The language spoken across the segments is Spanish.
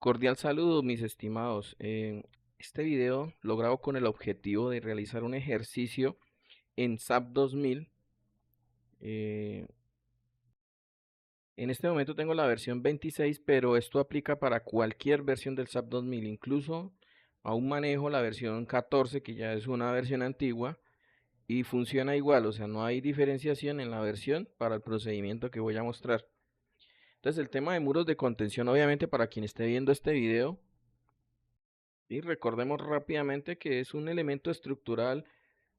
Cordial saludo, mis estimados. Este video lo grabo con el objetivo de realizar un ejercicio en SAP 2000. Eh, en este momento tengo la versión 26, pero esto aplica para cualquier versión del SAP 2000. Incluso aún manejo la versión 14, que ya es una versión antigua, y funciona igual. O sea, no hay diferenciación en la versión para el procedimiento que voy a mostrar. Entonces, el tema de muros de contención, obviamente, para quien esté viendo este video. Y recordemos rápidamente que es un elemento estructural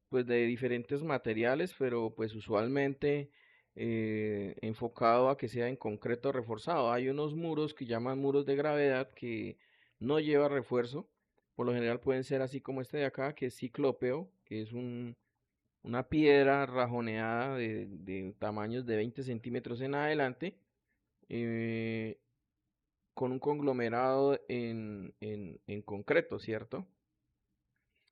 pues de diferentes materiales, pero pues usualmente enfocado a que sea en concreto reforzado. Hay unos muros que llaman muros de gravedad que no lleva refuerzo. Por lo general pueden ser así como este de acá, que es ciclópeo, que es una piedra rajoneada de tamaños de 20 centímetros en adelante. eh, con un conglomerado en concreto, ¿cierto?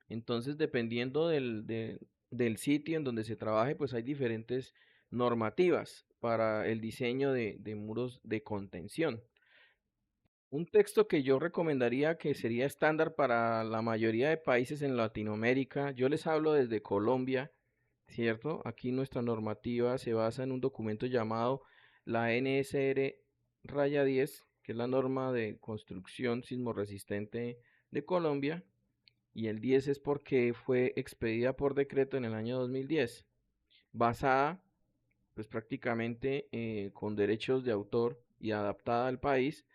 Entonces, dependiendo del sitio en donde se trabaje, pues hay diferentes normativas para el diseño de muros de contención. Un texto que yo recomendaría que sería estándar para la mayoría de países en Latinoamérica, yo les hablo desde Colombia, ¿cierto? Aquí nuestra normativa se basa en un documento llamado la NSR-10, que es la norma de construcción sismorresistente de Colombia, y el 10 es porque fue expedida por decreto en el año 2010, basada pues prácticamente con derechos de autor y adaptada al país,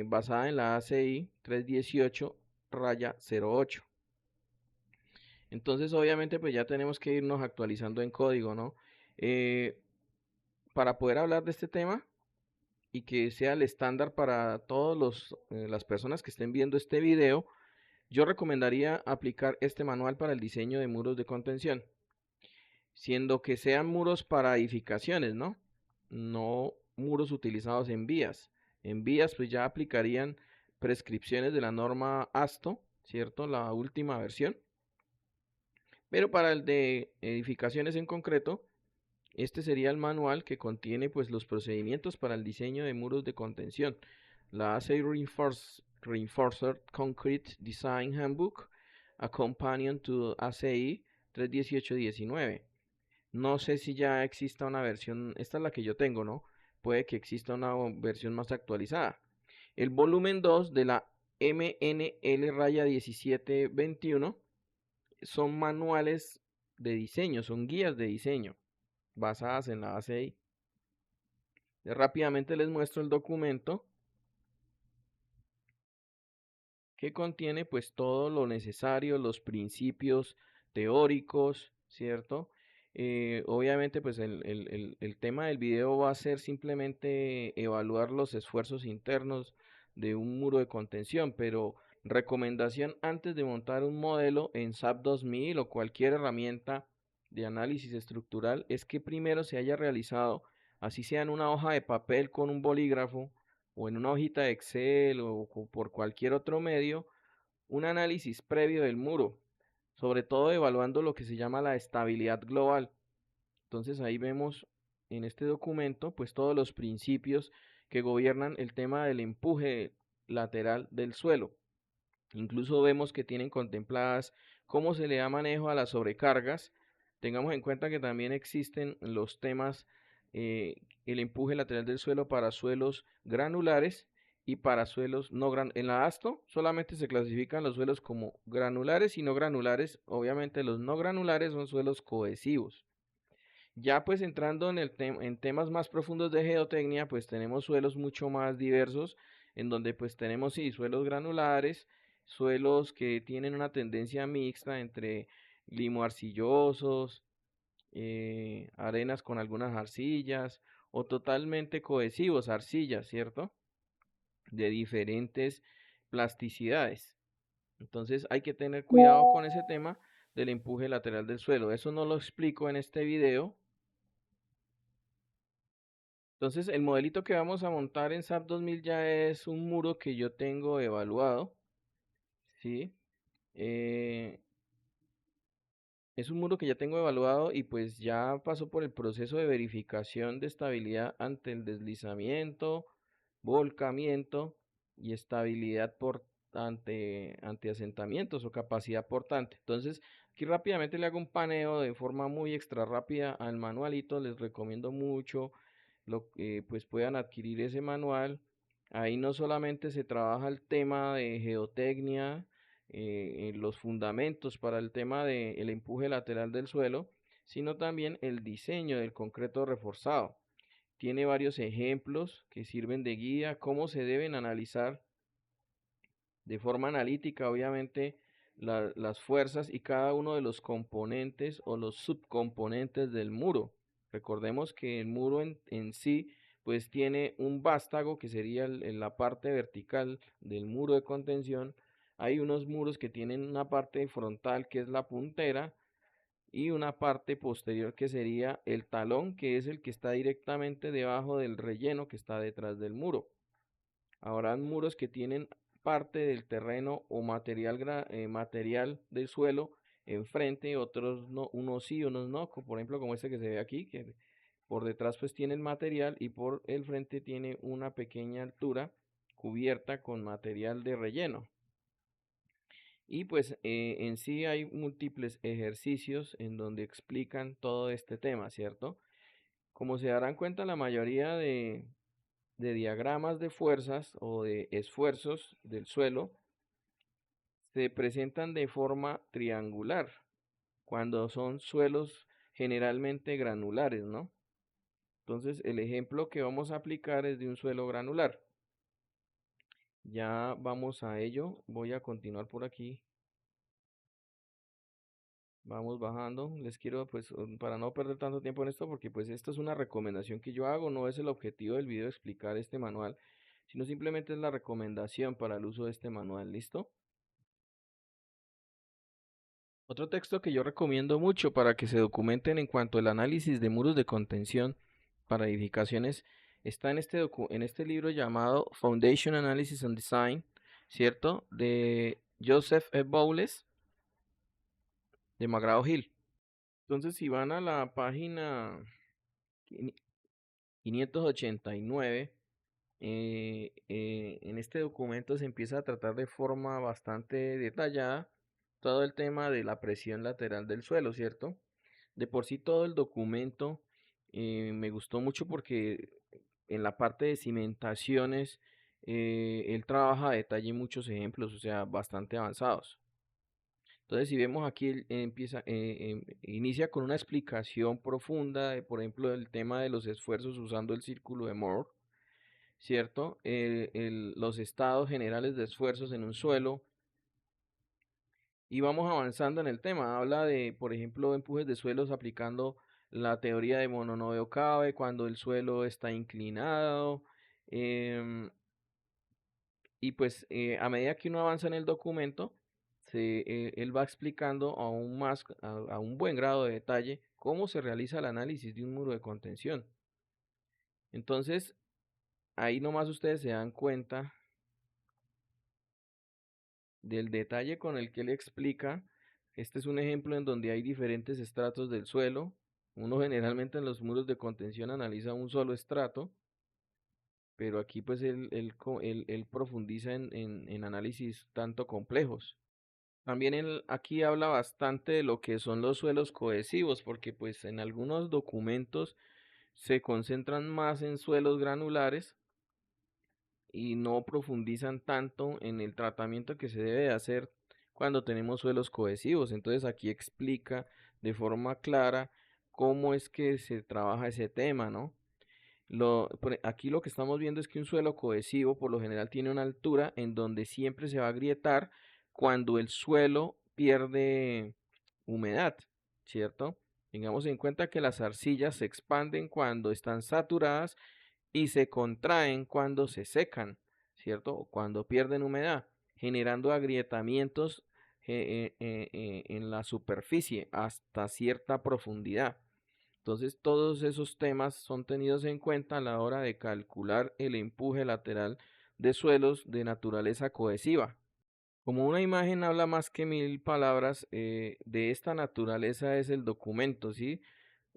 basada en la ACI 318-08. Entonces obviamente pues ya tenemos que irnos actualizando en código, ¿no? Eh, para poder hablar de este tema y que sea el estándar para todas las personas que estén viendo este video, yo recomendaría aplicar este manual para el diseño de muros de contención, siendo que sean muros para edificaciones, ¿no? No muros utilizados en vías. En vías pues ya aplicarían prescripciones de la norma ASTO, ¿cierto? La última versión. Pero para el de edificaciones en concreto, este sería el manual que contiene pues los procedimientos para el diseño de muros de contención. La ACI Reinforced Concrete Design Handbook, a companion to ACI 31819. No sé si ya exista una versión, esta es la que yo tengo, ¿no? Puede que exista una versión más actualizada. El volumen 2 de la MNL-1721 son manuales de diseño, son guías de diseño basadas en la ACI. Rápidamente les muestro el documento que contiene pues todo lo necesario, los principios teóricos, ¿cierto? Obviamente pues el tema del video va a ser simplemente evaluar los esfuerzos internos de un muro de contención, pero recomendación antes de montar un modelo en SAP 2000 o cualquier herramienta de análisis estructural es que primero se haya realizado, así sea en una hoja de papel con un bolígrafo, o en una hojita de Excel o por cualquier otro medio, un análisis previo del muro, sobre todo evaluando lo que se llama la estabilidad global. Entonces ahí vemos en este documento pues todos los principios que gobiernan el tema del empuje lateral del suelo. Incluso vemos que tienen contempladas cómo se le da manejo a las sobrecargas. Tengamos en cuenta que también existen los temas, el empuje lateral del suelo para suelos granulares y para suelos no granulares. En la ASTO solamente se clasifican los suelos como granulares y no granulares. Obviamente los no granulares son suelos cohesivos. Ya pues entrando en temas más profundos de geotecnia, pues tenemos suelos mucho más diversos, en donde pues tenemos sí, suelos granulares, suelos que tienen una tendencia mixta entre limo-arcillosos, arenas con algunas arcillas, o totalmente cohesivos, arcillas, ¿cierto? De diferentes plasticidades. Entonces hay que tener cuidado con ese tema del empuje lateral del suelo. Eso no lo explico en este video. Entonces, el modelito que vamos a montar en SAP 2000 ya es un muro que yo tengo evaluado, ¿sí? Eh, es un muro que ya tengo evaluado y pues ya pasó por el proceso de verificación de estabilidad ante el deslizamiento, volcamiento. y estabilidad ante asentamientos o capacidad portante. Entonces, aquí rápidamente le hago un paneo de forma muy extra rápida al manualito. Les recomiendo mucho lo que pues puedan adquirir ese manual. Ahí no solamente se trabaja el tema de geotecnia, los fundamentos para el tema del empuje lateral del suelo, sino también el diseño del concreto reforzado. Tiene varios ejemplos que sirven de guía, cómo se deben analizar de forma analítica, obviamente, las fuerzas y cada uno de los componentes o los subcomponentes del muro. Recordemos que el muro en sí, pues tiene un vástago que sería en la parte vertical del muro de contención. Hay unos muros que tienen una parte frontal que es la puntera y una parte posterior que sería el talón, que es el que está directamente debajo del relleno que está detrás del muro. Habrán muros que tienen parte del terreno o material del suelo enfrente, otros no, unos sí, unos no, por ejemplo como este que se ve aquí, que por detrás pues tiene el material y por el frente tiene una pequeña altura cubierta con material de relleno. Y pues en sí hay múltiples ejercicios en donde explican todo este tema, ¿cierto? Como se darán cuenta, la mayoría de diagramas de fuerzas o de esfuerzos del suelo se presentan de forma triangular cuando son suelos generalmente granulares, ¿no? Entonces el ejemplo que vamos a aplicar es de un suelo granular. Ya vamos a ello. Voy a continuar por aquí. Vamos bajando. Les quiero, pues, para no perder tanto tiempo en esto, porque pues esto es una recomendación que yo hago, no es el objetivo del video explicar este manual, sino simplemente es la recomendación para el uso de este manual. ¿Listo? Otro texto que yo recomiendo mucho para que se documenten en cuanto al análisis de muros de contención para edificaciones está en este libro llamado Foundation Analysis and Design, ¿cierto? De Joseph E. Bowles de McGraw-Hill. Entonces, si van a la página 589, en este documento se empieza a tratar de forma bastante detallada todo el tema de la presión lateral del suelo, ¿cierto? De por sí todo el documento me gustó mucho porque en la parte de cimentaciones él trabaja a detalle muchos ejemplos, o sea, bastante avanzados. Entonces, si vemos aquí, inicia con una explicación profunda de, por ejemplo, el tema de los esfuerzos usando el círculo de Moore, ¿cierto? Los estados generales de esfuerzos en un suelo. Y vamos avanzando en el tema. Habla de, por ejemplo, empujes de suelos aplicando la teoría de mononodo cabe cuando el suelo está inclinado. em, y pues a medida que uno avanza en el documento, él va explicando aún más, a un buen grado de detalle, cómo se realiza el análisis de un muro de contención. Entonces, ahí nomás ustedes se dan cuenta del detalle con el que él explica. Este es un ejemplo en donde hay diferentes estratos del suelo. Uno generalmente en los muros de contención analiza un solo estrato, pero aquí pues él profundiza en análisis tanto complejos. También él aquí habla bastante de lo que son los suelos cohesivos, porque pues en algunos documentos se concentran más en suelos granulares y no profundizan tanto en el tratamiento que se debe hacer cuando tenemos suelos cohesivos. Entonces aquí explica de forma clara cómo es que se trabaja ese tema, ¿no? Aquí lo que estamos viendo es que un suelo cohesivo por lo general tiene una altura en donde siempre se va a agrietar cuando el suelo pierde humedad, ¿cierto? Tengamos en cuenta que las arcillas se expanden cuando están saturadas y se contraen cuando se secan, ¿cierto? O cuando pierden humedad, generando agrietamientos en la superficie hasta cierta profundidad. Entonces, todos esos temas son tenidos en cuenta a la hora de calcular el empuje lateral de suelos de naturaleza cohesiva. Como una imagen habla más que mil palabras, de esta naturaleza es el documento, ¿sí?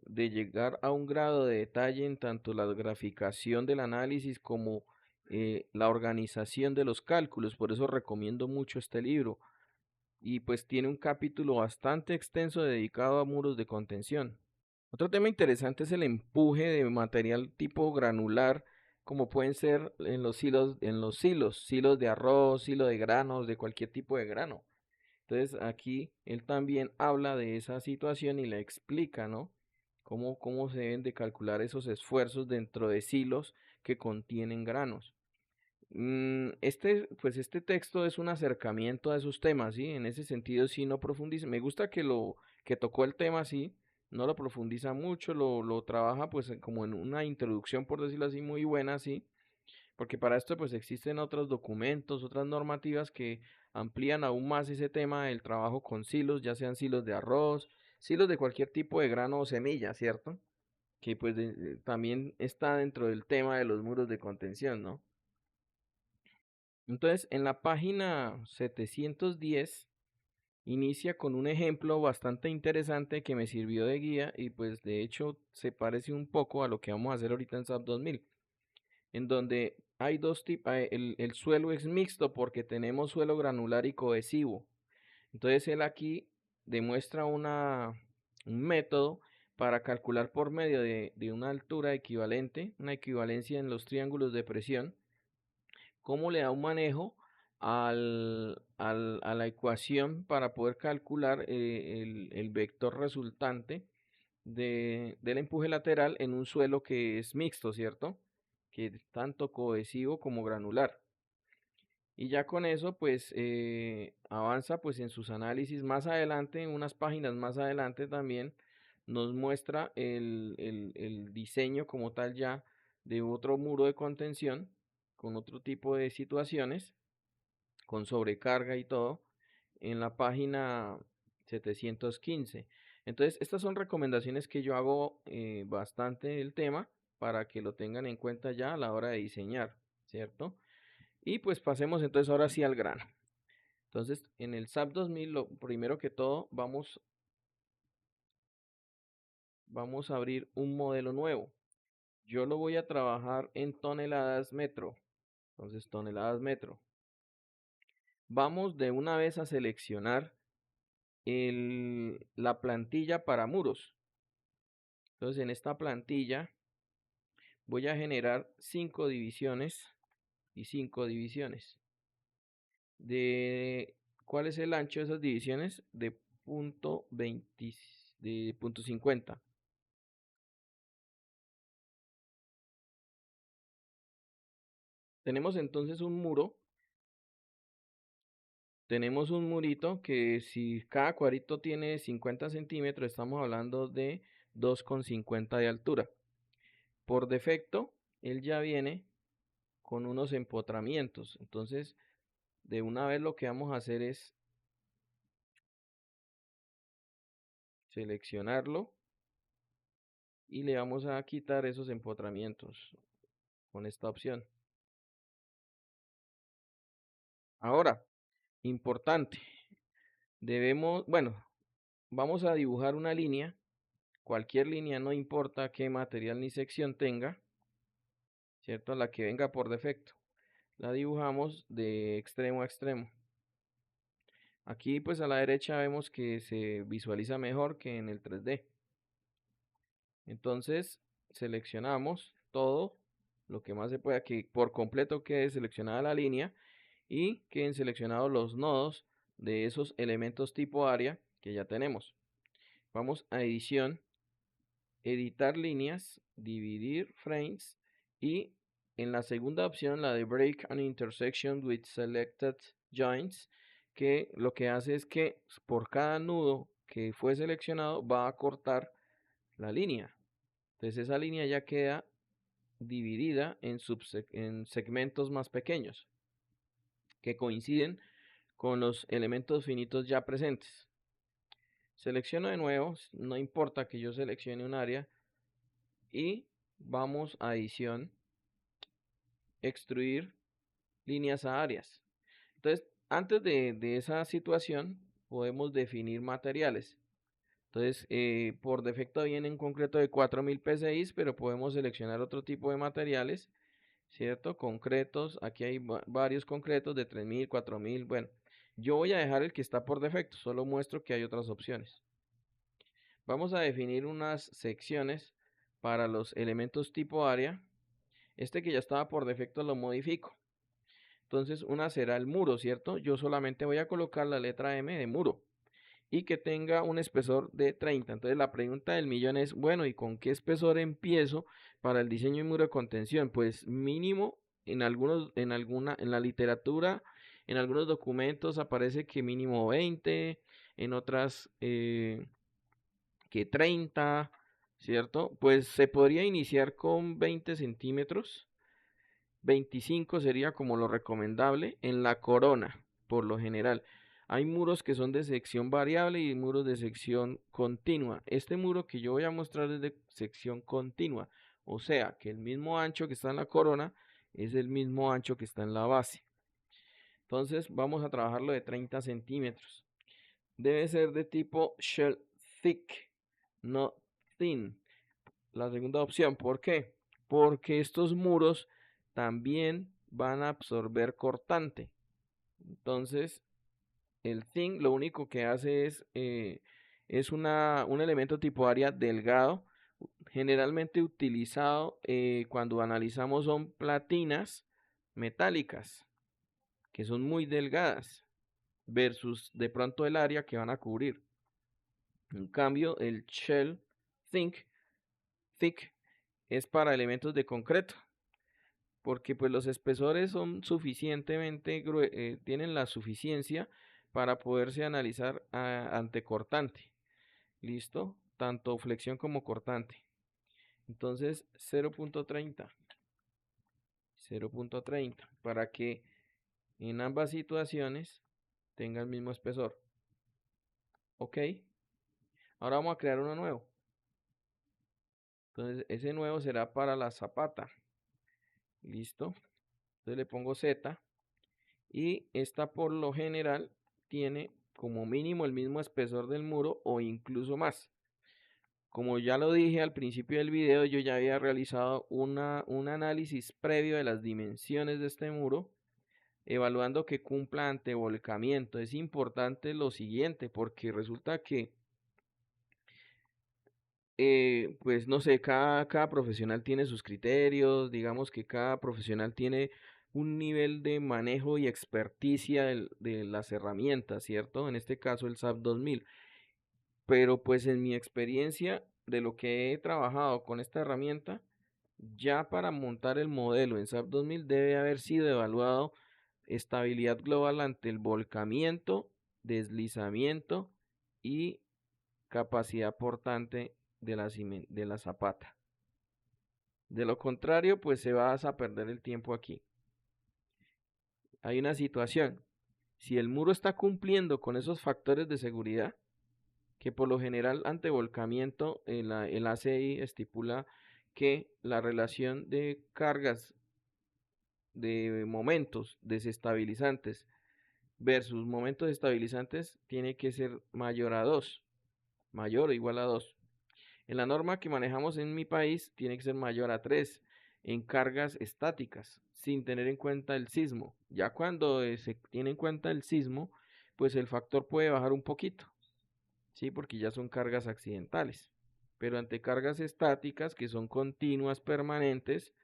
De llegar a un grado de detalle en tanto la graficación del análisis como la organización de los cálculos. Por eso recomiendo mucho este libro. Y pues tiene un capítulo bastante extenso dedicado a muros de contención. Otro tema interesante es el empuje de material tipo granular, como pueden ser silos de arroz, silo de granos, de cualquier tipo de grano. Entonces aquí él también habla de esa situación y le explica, ¿no? Cómo se deben de calcular esos esfuerzos dentro de silos que contienen granos. Pues este texto es un acercamiento a esos temas, ¿sí? En ese sentido sí no profundiza. Me gusta que tocó el tema así, no lo profundiza mucho, lo trabaja pues como en una introducción, por decirlo así, muy buena, sí, porque para esto pues existen otros documentos, otras normativas que amplían aún más ese tema del trabajo con silos, ya sean silos de arroz, silos de cualquier tipo de grano o semilla, ¿cierto? Que pues también está dentro del tema de los muros de contención, ¿no? Entonces, en la página 710 inicia con un ejemplo bastante interesante que me sirvió de guía y pues de hecho se parece un poco a lo que vamos a hacer ahorita en SAP 2000, en donde hay dos tipos, el suelo es mixto porque tenemos suelo granular y cohesivo. Entonces él aquí demuestra un método para calcular por medio de una altura equivalente, una equivalencia en los triángulos de presión, cómo le da un manejo a la ecuación para poder calcular el vector resultante del empuje lateral en un suelo que es mixto, ¿cierto? Que es tanto cohesivo como granular. Y ya con eso, pues avanza pues en sus análisis más adelante, en unas páginas más adelante también nos muestra el diseño como tal ya de otro muro de contención con otro tipo de situaciones, con sobrecarga y todo, en la página 715. Entonces, estas son recomendaciones que yo hago bastante del tema para que lo tengan en cuenta ya a la hora de diseñar, ¿cierto? Y pues pasemos entonces ahora sí al grano. Entonces, en el SAP 2000, lo primero que todo, vamos a abrir un modelo nuevo. Yo lo voy a trabajar en toneladas metro. Entonces, toneladas metro. Vamos de una vez a seleccionar la plantilla para muros. Entonces, en esta plantilla voy a generar 5 divisiones y 5 divisiones. ¿Cuál es el ancho de esas divisiones? De punto 20, de punto 50. Tenemos entonces un muro, tenemos un murito que si cada cuadrito tiene 50 centímetros, estamos hablando de 2,50 de altura. Por defecto, él ya viene con unos empotramientos. Entonces, de una vez lo que vamos a hacer es seleccionarlo y le vamos a quitar esos empotramientos con esta opción. Ahora, importante, vamos a dibujar una línea, cualquier línea, no importa qué material ni sección tenga, ¿cierto? La que venga por defecto. La dibujamos de extremo a extremo. Aquí pues a la derecha vemos que se visualiza mejor que en el 3D. Entonces seleccionamos todo lo que más se pueda, que por completo quede seleccionada la línea y queden seleccionados los nodos de esos elementos tipo área que ya tenemos. Vamos a edición, editar líneas, dividir frames y en la segunda opción, la de break an intersection with selected joints, que lo que hace es que por cada nudo que fue seleccionado va a cortar la línea. Entonces esa línea ya queda dividida en segmentos más pequeños que coinciden con los elementos finitos ya presentes. Selecciono de nuevo, no importa que yo seleccione un área y vamos a edición, extruir líneas a áreas. Entonces, antes de esa situación podemos definir materiales. Entonces, por defecto viene en concreto de 4000 PSI, pero podemos seleccionar otro tipo de materiales ¿cierto? Concretos, aquí hay varios concretos de 3000, 4000, bueno, yo voy a dejar el que está por defecto, solo muestro que hay otras opciones. Vamos a definir unas secciones para los elementos tipo área. Este que ya estaba por defecto lo modifico. Entonces una será el muro, ¿cierto? Yo solamente voy a colocar la letra M de muro y que tenga un espesor de 30. Entonces la pregunta del millón es, bueno, ¿y con qué espesor empiezo para el diseño de muro de contención? Pues mínimo en la literatura, en algunos documentos aparece que mínimo 20, en otras que 30, ¿cierto? Pues se podría iniciar con 20 centímetros, 25 sería como lo recomendable en la corona, por lo general. Hay muros que son de sección variable y muros de sección continua. Este muro que yo voy a mostrar es de sección continua, o sea que el mismo ancho que está en la corona es el mismo ancho que está en la base. Entonces vamos a trabajarlo de 30 centímetros. Debe ser de tipo shell thick, no thin. La segunda opción, ¿por qué? Porque estos muros también van a absorber cortante. Entonces, el zinc lo único que hace es un elemento tipo área delgado, generalmente utilizado cuando analizamos son platinas metálicas, que son muy delgadas, versus de pronto el área que van a cubrir. En cambio, el shell zinc thick es para elementos de concreto, porque pues los espesores son suficientemente, tienen la suficiencia para poderse analizar ante cortante. ¿Listo? Tanto flexión como cortante. Entonces 0.30, 0.30, para que en ambas situaciones tenga el mismo espesor. ¿Ok? Ahora vamos a crear uno nuevo. Entonces ese nuevo será para la zapata. ¿Listo? Entonces le pongo Z. Y esta por lo general tiene como mínimo el mismo espesor del muro o incluso más. Como ya lo dije al principio del video, yo ya había realizado un análisis previo de las dimensiones de este muro, evaluando que cumpla ante volcamiento. Es importante lo siguiente, porque resulta que pues no sé, cada profesional tiene sus criterios, digamos que cada profesional tiene un nivel de manejo y experticia de las herramientas, ¿cierto? En este caso el SAP 2000. Pero pues en mi experiencia de lo que he trabajado con esta herramienta, ya para montar el modelo en SAP 2000 debe haber sido evaluado estabilidad global ante el volcamiento, deslizamiento y capacidad portante de la zapata. De lo contrario, pues se va a perder el tiempo aquí. Hay una situación. Si el muro está cumpliendo con esos factores de seguridad, que por lo general ante volcamiento el ACI estipula que la relación de cargas de momentos desestabilizantes versus momentos estabilizantes tiene que ser mayor a 2, mayor o igual a 2. En la norma que manejamos en mi país tiene que ser mayor a 3 en cargas estáticas, sin tener en cuenta el sismo. Ya cuando se tiene en cuenta el sismo, pues el factor puede bajar un poquito, ¿sí? Porque ya son cargas accidentales. Pero ante cargas estáticas, que son continuas, permanentes,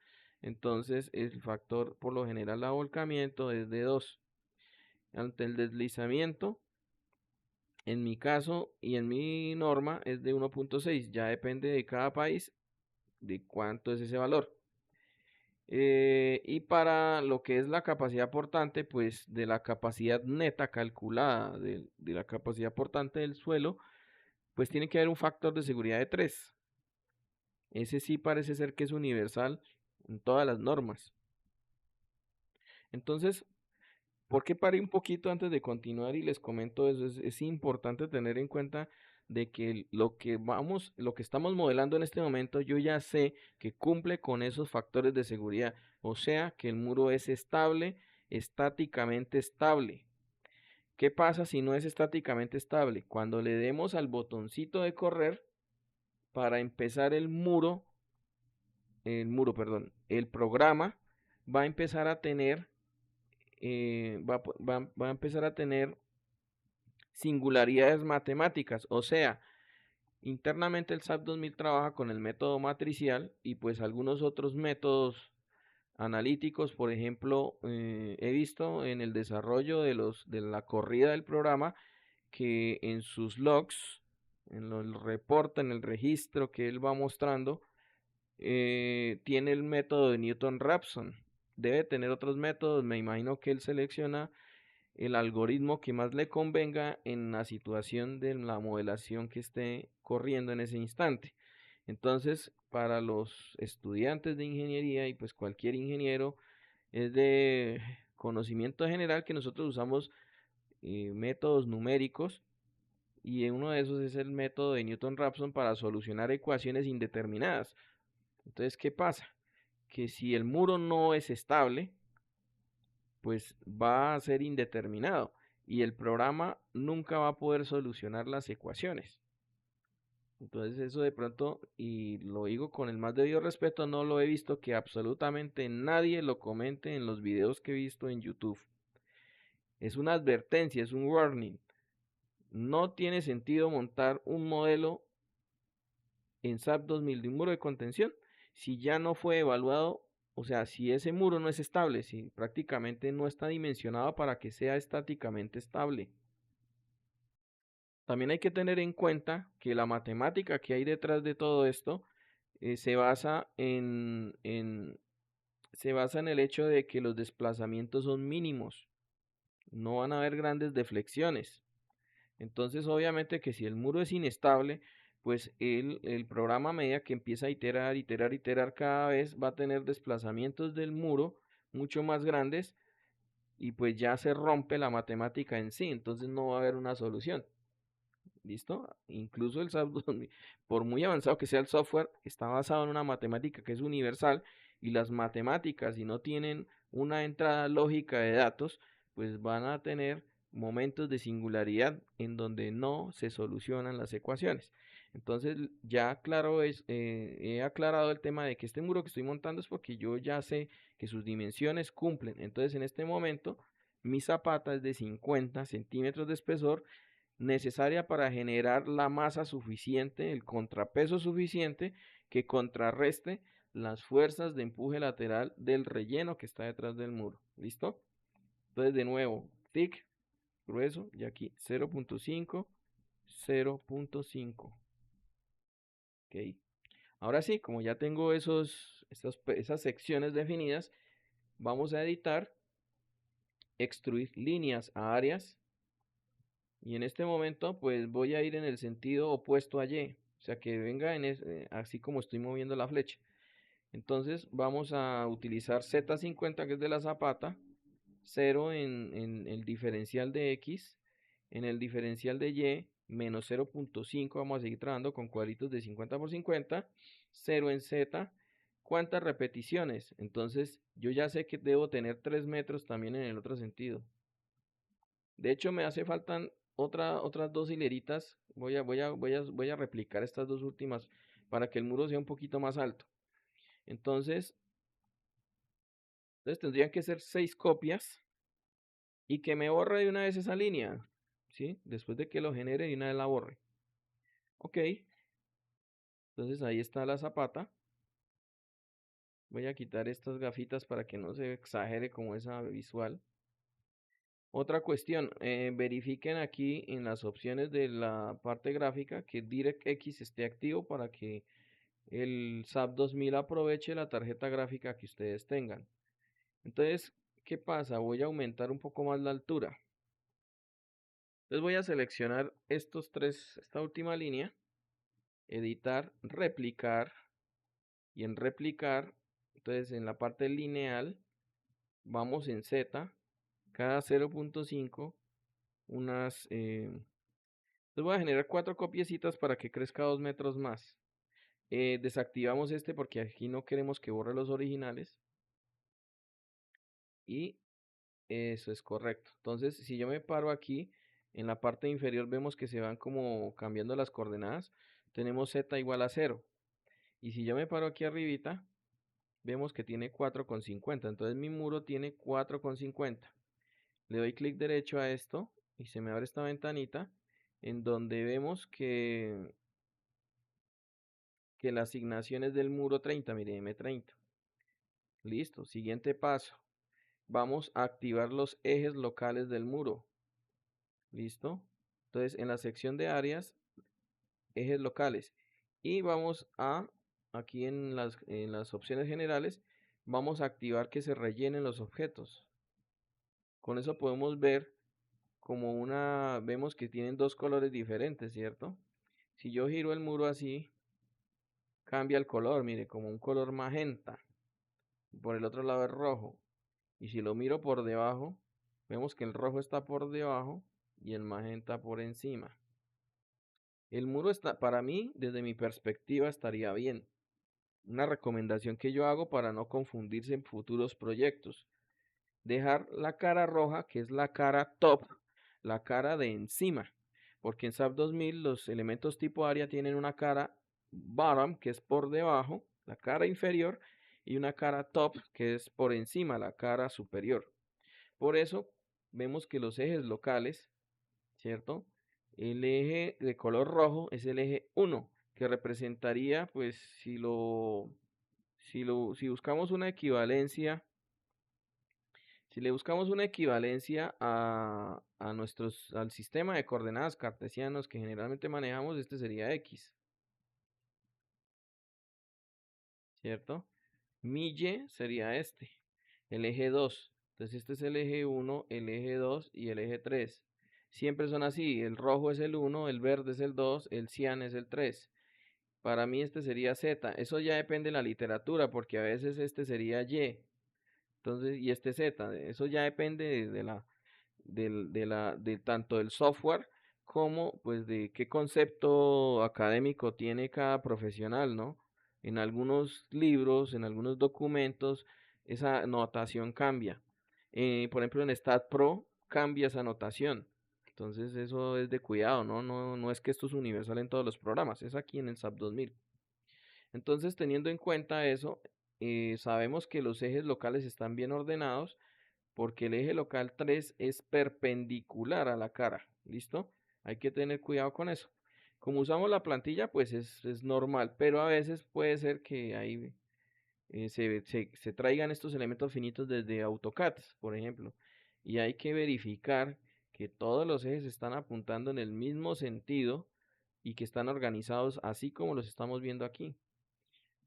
entonces el factor por lo general a volcamiento es de 2. Ante el deslizamiento, en mi caso y en mi norma es de 1.6, ya depende de cada país de cuánto es ese valor. Y para lo que es la capacidad portante, pues de la capacidad neta calculada de la capacidad portante del suelo, pues tiene que haber un factor de seguridad de 3. Ese sí parece ser que es universal en todas las normas. Entonces, ¿por qué paré un poquito antes de continuar y les comento eso? Es importante tener en cuenta de que lo que estamos modelando en este momento, yo ya sé que cumple con esos factores de seguridad. O sea, que el muro es estable, estáticamente estable. ¿Qué pasa si no es estáticamente estable? Cuando le demos al botoncito de correr para empezar perdón, el programa, va a empezar a tener, va a empezar a tener singularidades matemáticas, o sea, internamente el SAP 2000 trabaja con el método matricial y pues algunos otros métodos analíticos, por ejemplo, he visto en el desarrollo de la corrida del programa que en sus logs, el reporte, en el registro que él va mostrando, tiene el método de Newton-Raphson. Debe tener otros métodos, me imagino que él selecciona el algoritmo que más le convenga en la situación de la modelación que esté corriendo en ese instante. Entonces, para los estudiantes de ingeniería y pues cualquier ingeniero, es de conocimiento general que nosotros usamos métodos numéricos y uno de esos es el método de Newton-Raphson para solucionar ecuaciones indeterminadas. Entonces, ¿qué pasa? Que si el muro no es estable, pues va a ser indeterminado y el programa nunca va a poder solucionar las ecuaciones. Entonces eso de pronto, y lo digo con el más debido respeto, no lo he visto que absolutamente nadie lo comente en los videos que he visto en YouTube. Es una advertencia, es un warning. No tiene sentido montar un modelo en SAP 2000 de un muro de contención si ya no fue evaluado, o sea, si ese muro no es estable, si prácticamente no está dimensionado para que sea estáticamente estable. También hay que tener en cuenta que la matemática que hay detrás de todo esto se basa se basa en el hecho de que los desplazamientos son mínimos, no van a haber grandes deflexiones. Entonces, obviamente que si el muro es inestable, pues el programa a medida que empieza a iterar cada vez va a tener desplazamientos del muro mucho más grandes y pues ya se rompe la matemática en sí, entonces no va a haber una solución. ¿Listo? Incluso el software, por muy avanzado que sea el software, está basado en una matemática que es universal y las matemáticas, si no tienen una entrada lógica de datos, pues van a tener momentos de singularidad en donde no se solucionan las ecuaciones. Entonces, ya claro, he aclarado el tema de que este muro que estoy montando es porque yo ya sé que sus dimensiones cumplen. Entonces, en este momento, mi zapata es de 50 centímetros de espesor necesaria para generar la masa suficiente, el contrapeso suficiente que contrarreste las fuerzas de empuje lateral del relleno que está detrás del muro. ¿Listo? Entonces, de nuevo, thick, grueso, y aquí 0.5, 0.5. Ok. Ahora sí, como ya tengo esas secciones definidas, vamos a editar, extruir líneas a áreas. Y en este momento, pues voy a ir en el sentido opuesto a Y. O sea, que venga así como estoy moviendo la flecha. Entonces vamos a utilizar Z50, que es de la zapata, 0 en el diferencial de X, en el diferencial de Y, menos 0.5, vamos a seguir trabajando con cuadritos de 50 por 50, 0 en Z, ¿cuántas repeticiones? Entonces yo ya sé que debo tener 3 metros también en el otro sentido. De hecho, me hace faltan otras dos hileritas. Voy a replicar estas dos últimas para que el muro sea un poquito más alto. Entonces, tendrían que ser 6 copias y que me borre de una vez esa línea. ¿Sí? Después de que lo genere, de una vez la borre. Ok. Entonces ahí está la zapata. Voy a quitar estas gafitas para que no se exagere como esa visual. Otra cuestión, verifiquen aquí en las opciones de la parte gráfica que DirectX esté activo para que el SAP 2000 aproveche la tarjeta gráfica que ustedes tengan. Entonces, ¿qué pasa? Voy a aumentar un poco más la altura. Entonces voy a seleccionar esta última línea, editar, replicar y en replicar, entonces en la parte lineal, vamos en Z, cada 0.5, entonces voy a generar 4 copiecitas para que crezca 2 metros más. Desactivamos este porque aquí no queremos que borre los originales. Y eso es correcto. Entonces, si yo me paro aquí, en la parte inferior vemos que se van como cambiando las coordenadas. Tenemos z igual a 0. Y si yo me paro aquí arribita, vemos que tiene 4,50. Entonces mi muro tiene 4,50. Le doy clic derecho a esto y se me abre esta ventanita en donde vemos que la asignación es del muro 30, mire, M30. Listo, siguiente paso. Vamos a activar los ejes locales del muro. Listo. Entonces en la sección de áreas, ejes locales. Y vamos a, aquí en las opciones generales, vamos a activar que se rellenen los objetos. Con eso podemos ver vemos que tienen dos colores diferentes, ¿cierto? Si yo giro el muro así, cambia el color, mire, como un color magenta. Por el otro lado es rojo. Y si lo miro por debajo, vemos que el rojo está por debajo y el magenta por encima. El muro está, para mí, desde mi perspectiva, estaría bien. Una recomendación que yo hago para no confundirse en futuros proyectos. Dejar la cara roja, que es la cara top, la cara de encima. Porque en SAP 2000 los elementos tipo área tienen una cara bottom, que es por debajo, la cara inferior, y una cara top, que es por encima, la cara superior. Por eso vemos que los ejes locales, ¿cierto? El eje de color rojo es el eje 1, que representaría, pues, si buscamos una equivalencia, si le buscamos una equivalencia al sistema de coordenadas cartesianos que generalmente manejamos, este sería X, ¿cierto? Mi Y sería este, el eje 2. Entonces este es el eje 1, el eje 2 y el eje 3. Siempre son así, el rojo es el 1, el verde es el 2, el cian es el 3. Para mí este sería Z. Eso ya depende de la literatura, porque a veces este sería Y. Entonces, y este Z. Eso ya depende de tanto del software como pues de qué concepto académico tiene cada profesional, ¿no? En algunos libros, en algunos documentos, esa notación cambia. Por ejemplo, en StatPro cambia esa notación. Entonces eso es de cuidado, ¿no? No es que esto es universal en todos los programas, es aquí en el SAP 2000. Entonces, teniendo en cuenta eso, sabemos que los ejes locales están bien ordenados porque el eje local 3 es perpendicular a la cara. ¿Listo? Hay que tener cuidado con eso. Como usamos la plantilla, pues es normal, pero a veces puede ser que ahí se traigan estos elementos finitos desde AutoCAD, por ejemplo, y hay que verificar que todos los ejes están apuntando en el mismo sentido y que están organizados así como los estamos viendo aquí,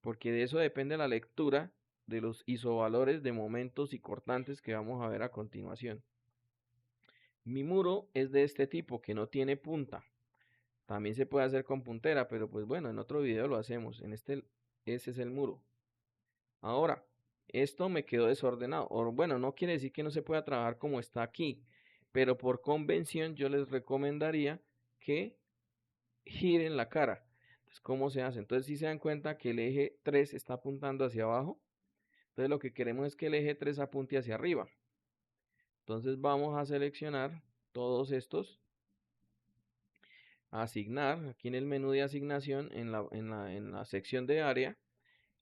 porque de eso depende la lectura de los isovalores de momentos y cortantes que vamos a ver a continuación. Mi muro es de este tipo, que no tiene punta. También se puede hacer con puntera, pero pues bueno, en otro video lo hacemos. Ese es el muro. Ahora, esto me quedó desordenado. O bueno, no quiere decir que no se pueda trabajar como está aquí, pero por convención yo les recomendaría que giren la cara. Entonces, ¿cómo se hace? Entonces, si se dan cuenta que el eje 3 está apuntando hacia abajo, entonces lo que queremos es que el eje 3 apunte hacia arriba. Entonces vamos a seleccionar todos estos, asignar, aquí en el menú de asignación, en la sección de área,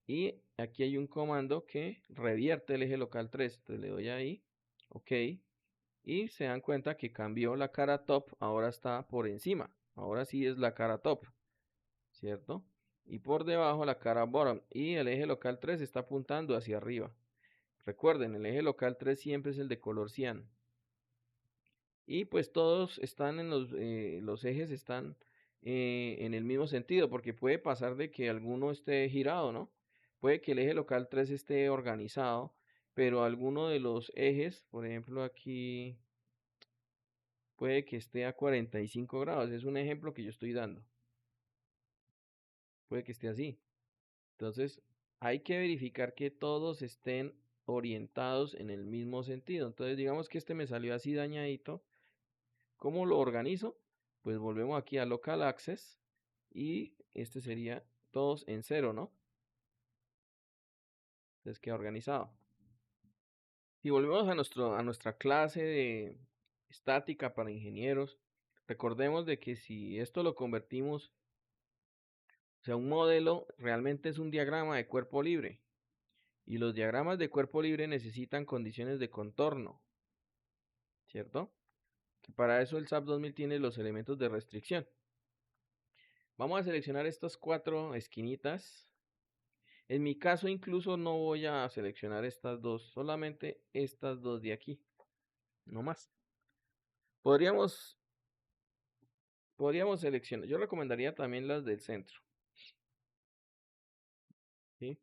y aquí hay un comando que revierte el eje local 3. Entonces le doy ahí, ok, y se dan cuenta que cambió la cara top, ahora está por encima, ahora sí es la cara top, ¿cierto? Y por debajo la cara bottom, y el eje local 3 está apuntando hacia arriba. Recuerden, el eje local 3 siempre es el de color cian. Y pues todos están los ejes están en el mismo sentido, porque puede pasar de que alguno esté girado, ¿no? Puede que el eje local 3 esté organizado, pero alguno de los ejes, por ejemplo aquí, puede que esté a 45 grados. Es un ejemplo que yo estoy dando. Puede que esté así. Entonces, hay que verificar que todos estén orientados en el mismo sentido. Entonces, digamos que este me salió así dañadito. ¿Cómo lo organizo? Pues volvemos aquí a Local Access y este sería todos en 0, ¿no? Entonces queda organizado. Y volvemos a nuestra clase de estática para ingenieros. Recordemos de que si esto lo convertimos, o sea, un modelo realmente es un diagrama de cuerpo libre. Y los diagramas de cuerpo libre necesitan condiciones de contorno, ¿cierto? Para eso el SAP 2000 tiene los elementos de restricción. Vamos a seleccionar estas 4 esquinitas. En mi caso incluso no voy a seleccionar estas dos, solamente estas dos de aquí, no más. Podríamos seleccionar, yo recomendaría también las del centro, ¿sí?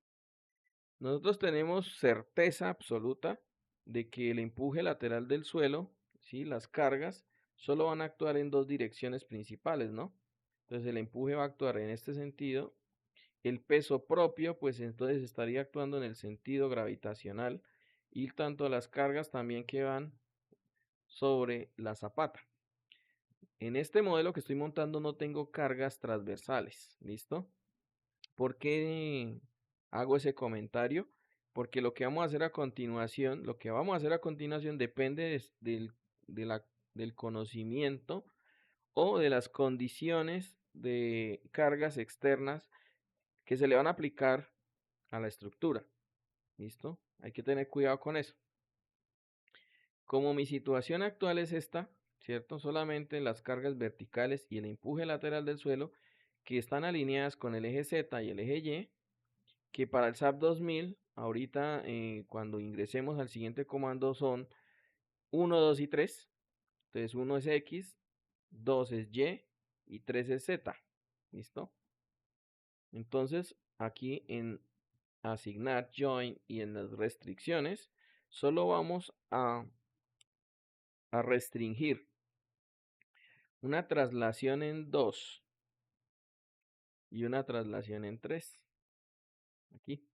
Nosotros tenemos certeza absoluta de que el empuje lateral del suelo, ¿sí? Las cargas solo van a actuar en dos direcciones principales, ¿no? Entonces el empuje va a actuar en este sentido. El peso propio, pues entonces estaría actuando en el sentido gravitacional, y tanto las cargas también que van sobre la zapata. En este modelo que estoy montando no tengo cargas transversales, ¿listo? ¿Por qué hago ese comentario? Porque lo que vamos a hacer a continuación, depende del conocimiento o de las condiciones de cargas externas que se le van a aplicar a la estructura. ¿Listo? Hay que tener cuidado con eso. Como mi situación actual es esta, ¿cierto? Solamente las cargas verticales y el empuje lateral del suelo que están alineadas con el eje Z y el eje Y, que para el SAP 2000, ahorita cuando ingresemos al siguiente comando son 1, 2 y 3. Entonces 1 es X, 2 es Y y 3 es Z. ¿Listo? Entonces aquí en asignar join y en las restricciones, solo vamos a restringir una traslación en 2 y una traslación en 3. Aquí.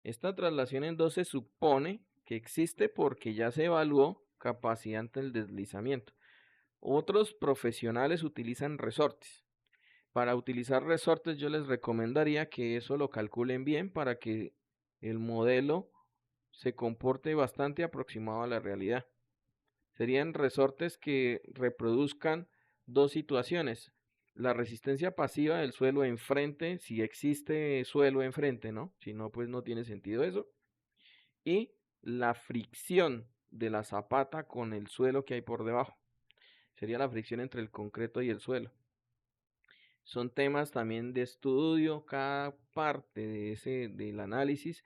Esta traslación en 2 se supone que existe porque ya se evaluó capacidad ante el deslizamiento. Otros profesionales utilizan resortes. Para utilizar resortes yo les recomendaría que eso lo calculen bien para que el modelo se comporte bastante aproximado a la realidad. Serían resortes que reproduzcan dos situaciones. La resistencia pasiva del suelo enfrente, si existe suelo enfrente, ¿no? Si no, pues no tiene sentido eso. Y la fricción de la zapata con el suelo que hay por debajo. Sería la fricción entre el concreto y el suelo. Son temas también de estudio, cada parte del análisis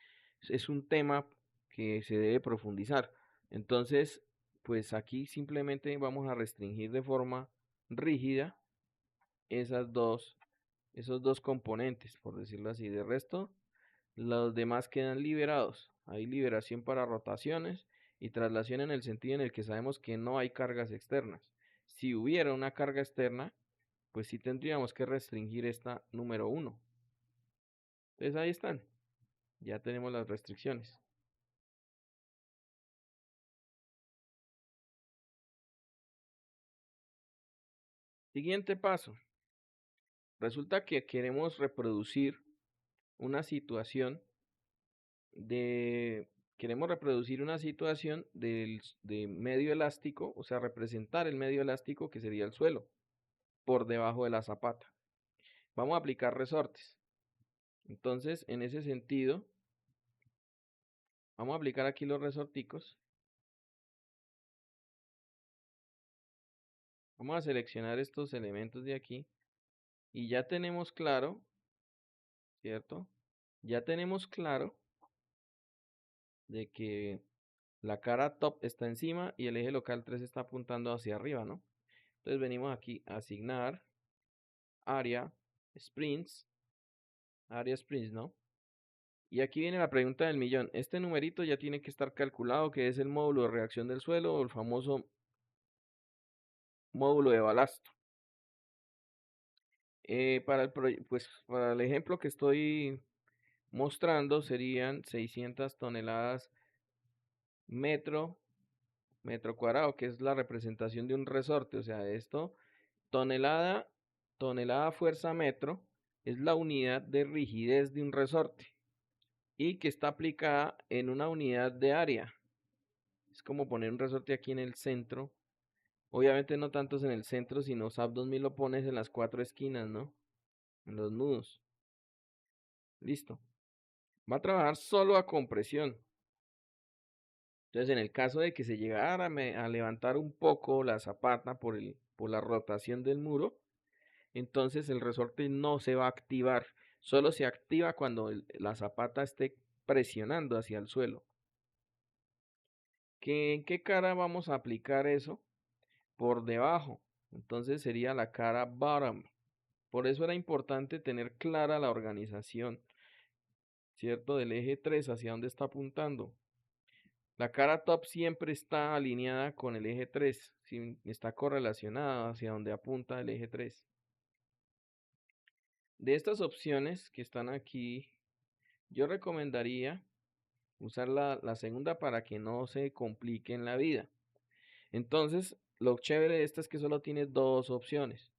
es un tema que se debe profundizar. Entonces, pues aquí simplemente vamos a restringir de forma rígida esos dos componentes, por decirlo así. De resto, los demás quedan liberados. Hay liberación para rotaciones y traslación en el sentido en el que sabemos que no hay cargas externas. Si hubiera una carga externa, pues sí tendríamos que restringir esta número 1. Entonces ahí están. Ya tenemos las restricciones. Siguiente paso. Resulta que queremos reproducir una situación de medio elástico, o sea, representar el medio elástico que sería el suelo por debajo de la zapata. Vamos a aplicar resortes. Entonces, en ese sentido, vamos a aplicar aquí los resorticos. Vamos a seleccionar estos elementos de aquí y ya tenemos claro, ¿cierto? Ya tenemos claro de que la cara top está encima y el eje local 3 está apuntando hacia arriba, ¿no? Entonces venimos aquí a asignar área sprints, ¿no? Y aquí viene la pregunta del millón. Este numerito ya tiene que estar calculado, que es el módulo de reacción del suelo o el famoso módulo de balasto. Para el ejemplo que estoy mostrando serían 600 toneladas metro cuadrado, que es la representación de un resorte. O sea, esto, tonelada fuerza metro, es la unidad de rigidez de un resorte y que está aplicada en una unidad de área. Es como poner un resorte aquí en el centro. Obviamente no tantos en el centro, sino SAP 2000 lo pones en las 4 esquinas, ¿no? En los nudos. Listo. Va a trabajar solo a compresión. Entonces, en el caso de que se llegara a levantar un poco la zapata por la rotación del muro, entonces el resorte no se va a activar. Solo se activa cuando la zapata esté presionando hacia el suelo. ¿En qué cara vamos a aplicar eso? Por debajo. Entonces sería la cara bottom. Por eso era importante tener clara la organización, ¿cierto? Del eje 3 hacia dónde está apuntando. La cara top siempre está alineada con el eje 3, está correlacionada hacia donde apunta el eje 3. De estas opciones que están aquí, yo recomendaría usar la segunda para que no se complique en la vida. Entonces, lo chévere de esta es que solo tiene dos opciones.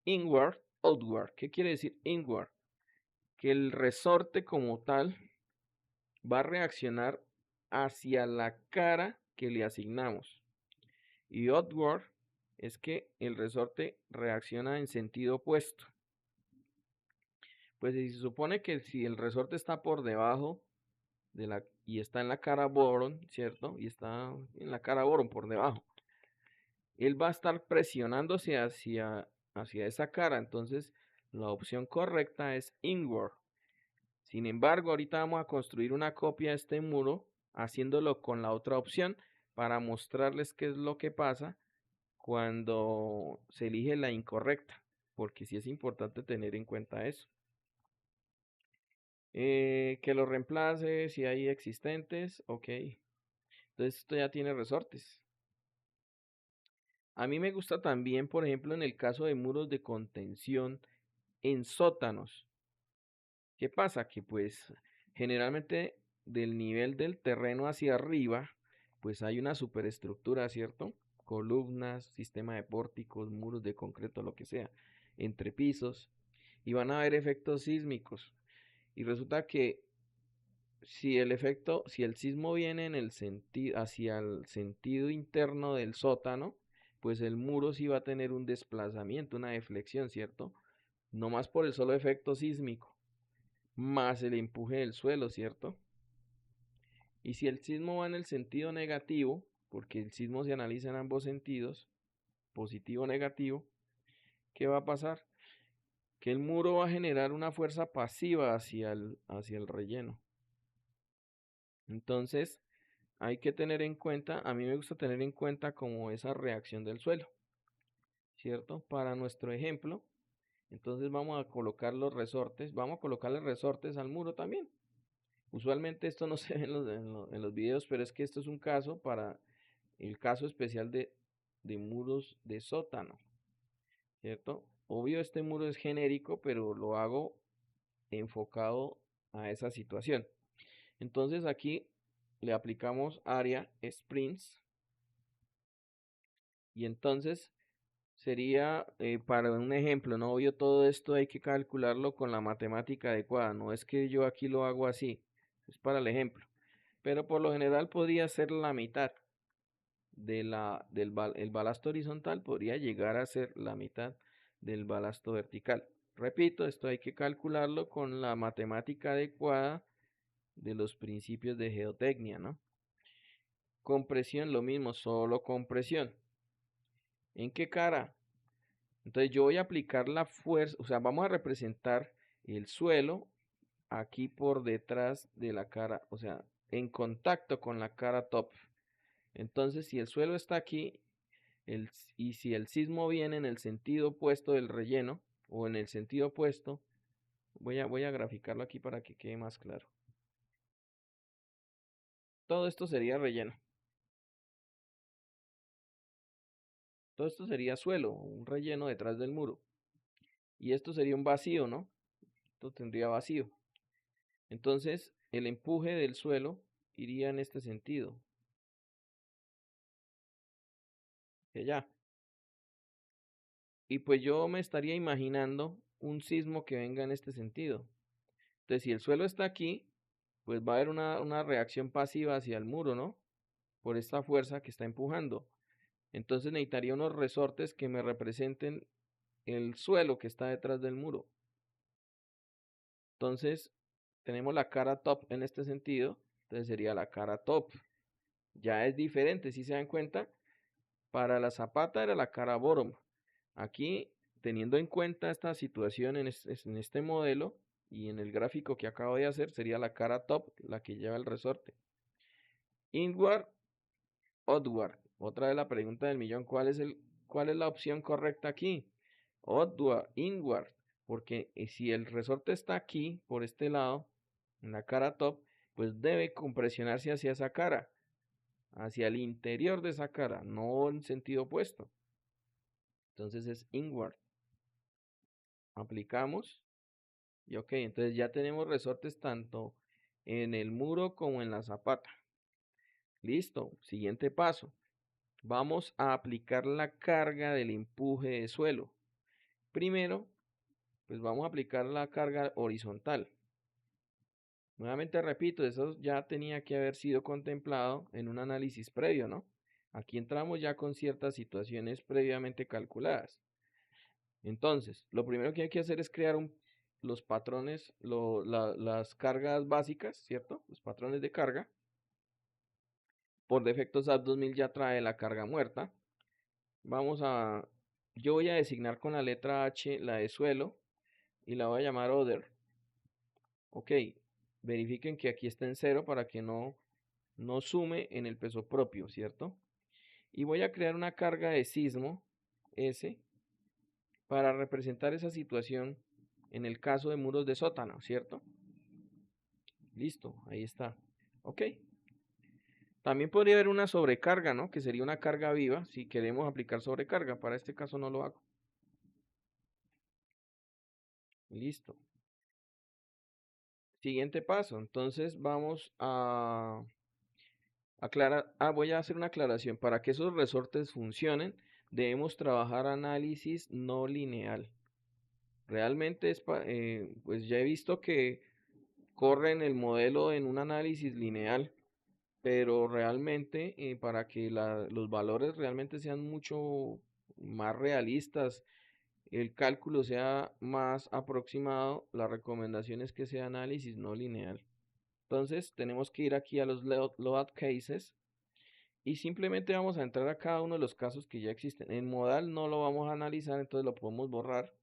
Inward, outward. ¿Qué quiere decir inward? Que el resorte como tal va a reaccionar hacia la cara que le asignamos. Y outward es que el resorte reacciona en sentido opuesto. Pues si se supone que si el resorte está por debajo y está en la cara bottom, ¿cierto? Y está en la cara bottom por debajo. Él va a estar presionándose hacia esa cara. Entonces, la opción correcta es inward. Sin embargo, ahorita vamos a construir una copia de este muro haciéndolo con la otra opción para mostrarles qué es lo que pasa cuando se elige la incorrecta, porque sí es importante tener en cuenta eso. Que lo reemplace si hay existentes, ok. Entonces esto ya tiene resortes. A mí me gusta también, por ejemplo, en el caso de muros de contención en sótanos. ¿Qué pasa? Que pues generalmente del nivel del terreno hacia arriba, pues hay una superestructura, ¿cierto? Columnas, sistema de pórticos, muros de concreto, lo que sea, entre pisos, y van a haber efectos sísmicos. Y resulta que si el sismo viene en el sentido, hacia el sentido interno del sótano, pues el muro sí va a tener un desplazamiento, una deflexión, ¿cierto? No más por el solo efecto sísmico, más el empuje del suelo, ¿cierto? Y si el sismo va en el sentido negativo, porque el sismo se analiza en ambos sentidos, positivo o negativo, ¿qué va a pasar? Que el muro va a generar una fuerza pasiva hacia el relleno. Entonces, hay que tener en cuenta, a mí me gusta tener en cuenta como esa reacción del suelo, ¿cierto? Para nuestro ejemplo, entonces vamos a colocar los resortes, vamos a colocarle resortes al muro también. Usualmente esto no se ve en los videos, pero es que esto es un caso para el caso especial de muros de sótano, ¿cierto? Obvio este muro es genérico, pero lo hago enfocado a esa situación. Entonces aquí le aplicamos área sprints y entonces sería para un ejemplo, ¿no? Obvio todo esto hay que calcularlo con la matemática adecuada, no es que yo aquí lo hago así, es para el ejemplo. Pero por lo general podría ser la mitad el balasto horizontal, podría llegar a ser la mitad del balasto vertical. Repito, esto hay que calcularlo con la matemática adecuada de los principios de geotecnia, ¿no? Compresión, lo mismo, solo compresión. ¿En qué cara? Entonces yo voy a aplicar la fuerza, o sea, vamos a representar el suelo aquí por detrás de la cara, o sea, en contacto con la cara top. Entonces, si el suelo está aquí y si el sismo viene en el sentido opuesto del relleno o en el sentido opuesto, voy a graficarlo aquí para que quede más claro. Todo esto sería relleno. Todo esto sería suelo, un relleno detrás del muro. Y esto sería un vacío, ¿no? Esto tendría vacío. Entonces, el empuje del suelo iría en este sentido. Hacia allá. Y pues yo me estaría imaginando un sismo que venga en este sentido. Entonces, si el suelo está aquí, pues va a haber una reacción pasiva hacia el muro, ¿no? Por esta fuerza que está empujando. Entonces necesitaría unos resortes que me representen el suelo que está detrás del muro. Entonces, tenemos la cara top en este sentido, entonces sería la cara top. Ya es diferente, si se dan cuenta, para la zapata era la cara bottom. Aquí, teniendo en cuenta esta situación en este modelo y en el gráfico que acabo de hacer, sería la cara top la que lleva el resorte. Inward, outward. Otra vez la pregunta del millón, ¿cuál es la opción correcta aquí? Outward, inward, porque si el resorte está aquí, por este lado, en la cara top, pues debe compresionarse hacia esa cara, hacia el interior de esa cara, no en sentido opuesto. Entonces es inward. Aplicamos y ok, entonces ya tenemos resortes tanto en el muro como en la zapata. Listo, siguiente paso. Vamos a aplicar la carga del empuje de suelo. Primero, pues vamos a aplicar la carga horizontal. Nuevamente repito, eso ya tenía que haber sido contemplado en un análisis previo, ¿no? Aquí entramos ya con ciertas situaciones previamente calculadas. Entonces, lo primero que hay que hacer es crear los patrones, las cargas básicas, ¿cierto? Los patrones de carga. Por defecto SAP 2000 ya trae la carga muerta. Yo voy a designar con la letra H la de suelo y la voy a llamar Other. Ok, verifiquen que aquí está en 0 para que no sume en el peso propio, ¿cierto? Y voy a crear una carga de sismo S para representar esa situación en el caso de muros de sótano, ¿cierto? Listo, ahí está. Ok. También podría haber una sobrecarga, ¿no? Que sería una carga viva si queremos aplicar sobrecarga. Para este caso no lo hago. Listo. Siguiente paso. Entonces vamos a aclarar. Voy a hacer una aclaración. Para que esos resortes funcionen, debemos trabajar análisis no lineal. Realmente pues ya he visto que corren el modelo en un análisis lineal, pero realmente para que los valores realmente sean mucho más realistas, el cálculo sea más aproximado, la recomendación es que sea análisis no lineal. Entonces tenemos que ir aquí a los load cases y simplemente vamos a entrar a cada uno de los casos que ya existen. En modal no lo vamos a analizar, entonces lo podemos borrar.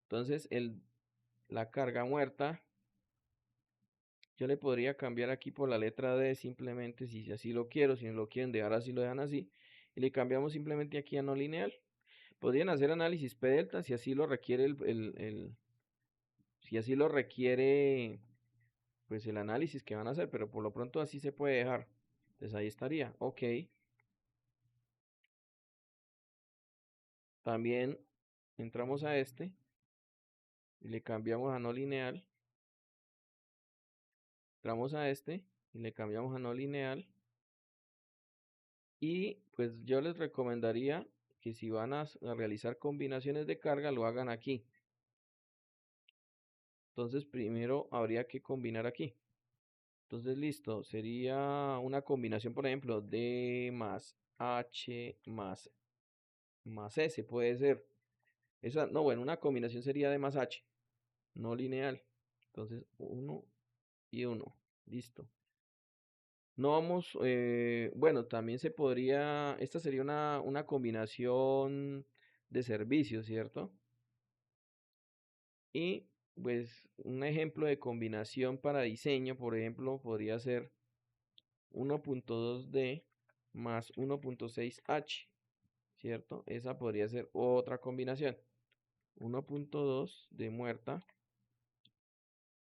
Entonces la carga muerta, yo le podría cambiar aquí por la letra D simplemente si así lo quiero, si no lo quieren dejar así lo dejan así. Y le cambiamos simplemente aquí a no lineal. Podrían hacer análisis P delta si así lo requiere si así lo requiere pues el análisis que van a hacer, pero por lo pronto así se puede dejar. Entonces ahí estaría, ok. También entramos a este y le cambiamos a no lineal. Entramos a este y le cambiamos a no lineal. Y pues yo les recomendaría que si van a realizar combinaciones de carga lo hagan aquí. Entonces primero habría que combinar aquí. Entonces listo, sería una combinación por ejemplo D más H más S puede ser. No, bueno, una combinación sería D más H, no lineal. Entonces 1 y 1, listo. No vamos, bueno, también esta sería una combinación de servicios, ¿cierto? Y pues un ejemplo de combinación para diseño, por ejemplo, podría ser 1.2D más 1.6H, ¿cierto? Esa podría ser otra combinación. 1.2 de muerta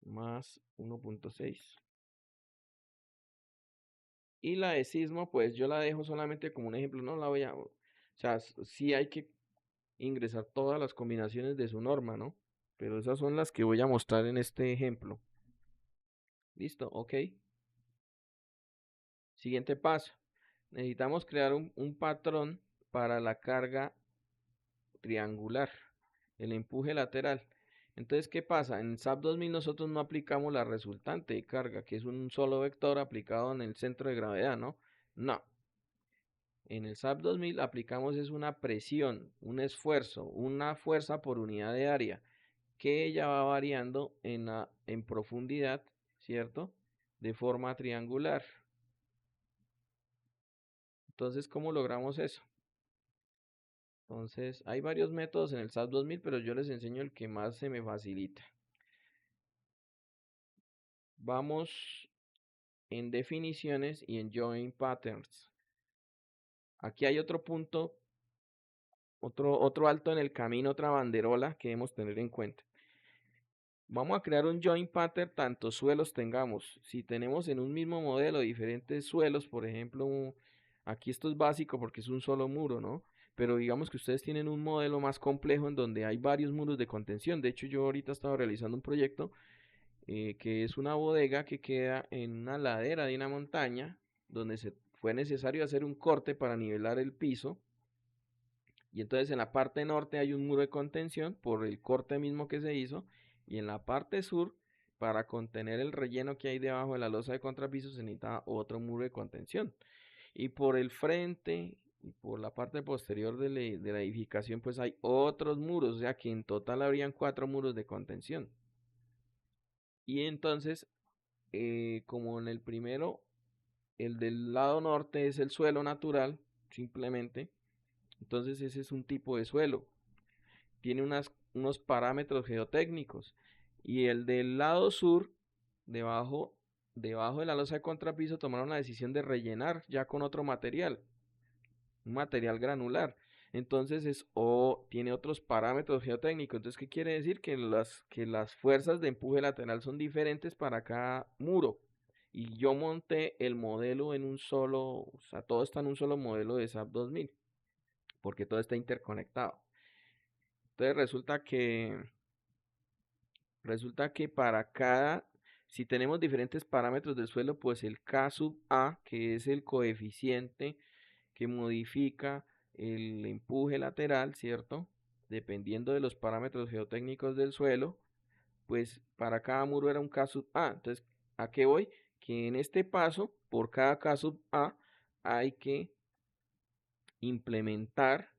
más 1.6. Y la de sismo, pues yo la dejo solamente como un ejemplo, no la voy a... O sea, sí hay que ingresar todas las combinaciones de su norma, ¿no? Pero esas son las que voy a mostrar en este ejemplo. Listo, ok. Siguiente paso. Necesitamos crear un patrón para la carga triangular, el empuje lateral. Entonces, ¿qué pasa? En SAP 2000 nosotros no aplicamos la resultante de carga, que es un solo vector aplicado en el centro de gravedad, ¿no? No. En el SAP 2000 aplicamos es una presión, un esfuerzo, una fuerza por unidad de área. que ella va variando en profundidad, ¿cierto? De forma triangular. Entonces, ¿cómo logramos eso? Entonces, hay varios métodos en el SAP 2000, pero yo les enseño el que más se me facilita. Vamos en definiciones y en join patterns. Aquí hay otro punto, otro alto en el camino, otra banderola que debemos tener en cuenta. Vamos a crear un join pattern tantos suelos tengamos. Si tenemos en un mismo modelo diferentes suelos, por ejemplo, aquí esto es básico porque es un solo muro, ¿no? Pero digamos que ustedes tienen un modelo más complejo en donde hay varios muros de contención. De hecho, yo ahorita estaba realizando un proyecto que es una bodega que queda en una ladera de una montaña donde se fue necesario hacer un corte para nivelar el piso. Y entonces en la parte norte hay un muro de contención por el corte mismo que se hizo. Y en la parte sur, para contener el relleno que hay debajo de la losa de contrapiso, se necesita otro muro de contención. Y por el frente y por la parte posterior de la edificación, pues hay otros muros. O sea que en total habrían 4 muros de contención. Y entonces, como en el primero, el del lado norte es el suelo natural, simplemente. Entonces ese es un tipo de suelo. Tiene unos parámetros geotécnicos. Y el del lado sur, debajo de la losa de contrapiso, tomaron la decisión de rellenar ya con otro material, un material granular. Entonces tiene otros parámetros geotécnicos. Entonces, ¿qué quiere decir? Que las fuerzas de empuje lateral son diferentes para cada muro. Y yo monté el modelo en un solo, o sea, todo está en un solo modelo de SAP 2000, porque todo está interconectado. Entonces resulta que si tenemos diferentes parámetros del suelo, pues el K sub A, que es el coeficiente que modifica el empuje lateral, ¿cierto? Dependiendo de los parámetros geotécnicos del suelo, pues para cada muro era un K sub A. Entonces, ¿a qué voy? Que en este paso, por cada K sub A, hay que implementar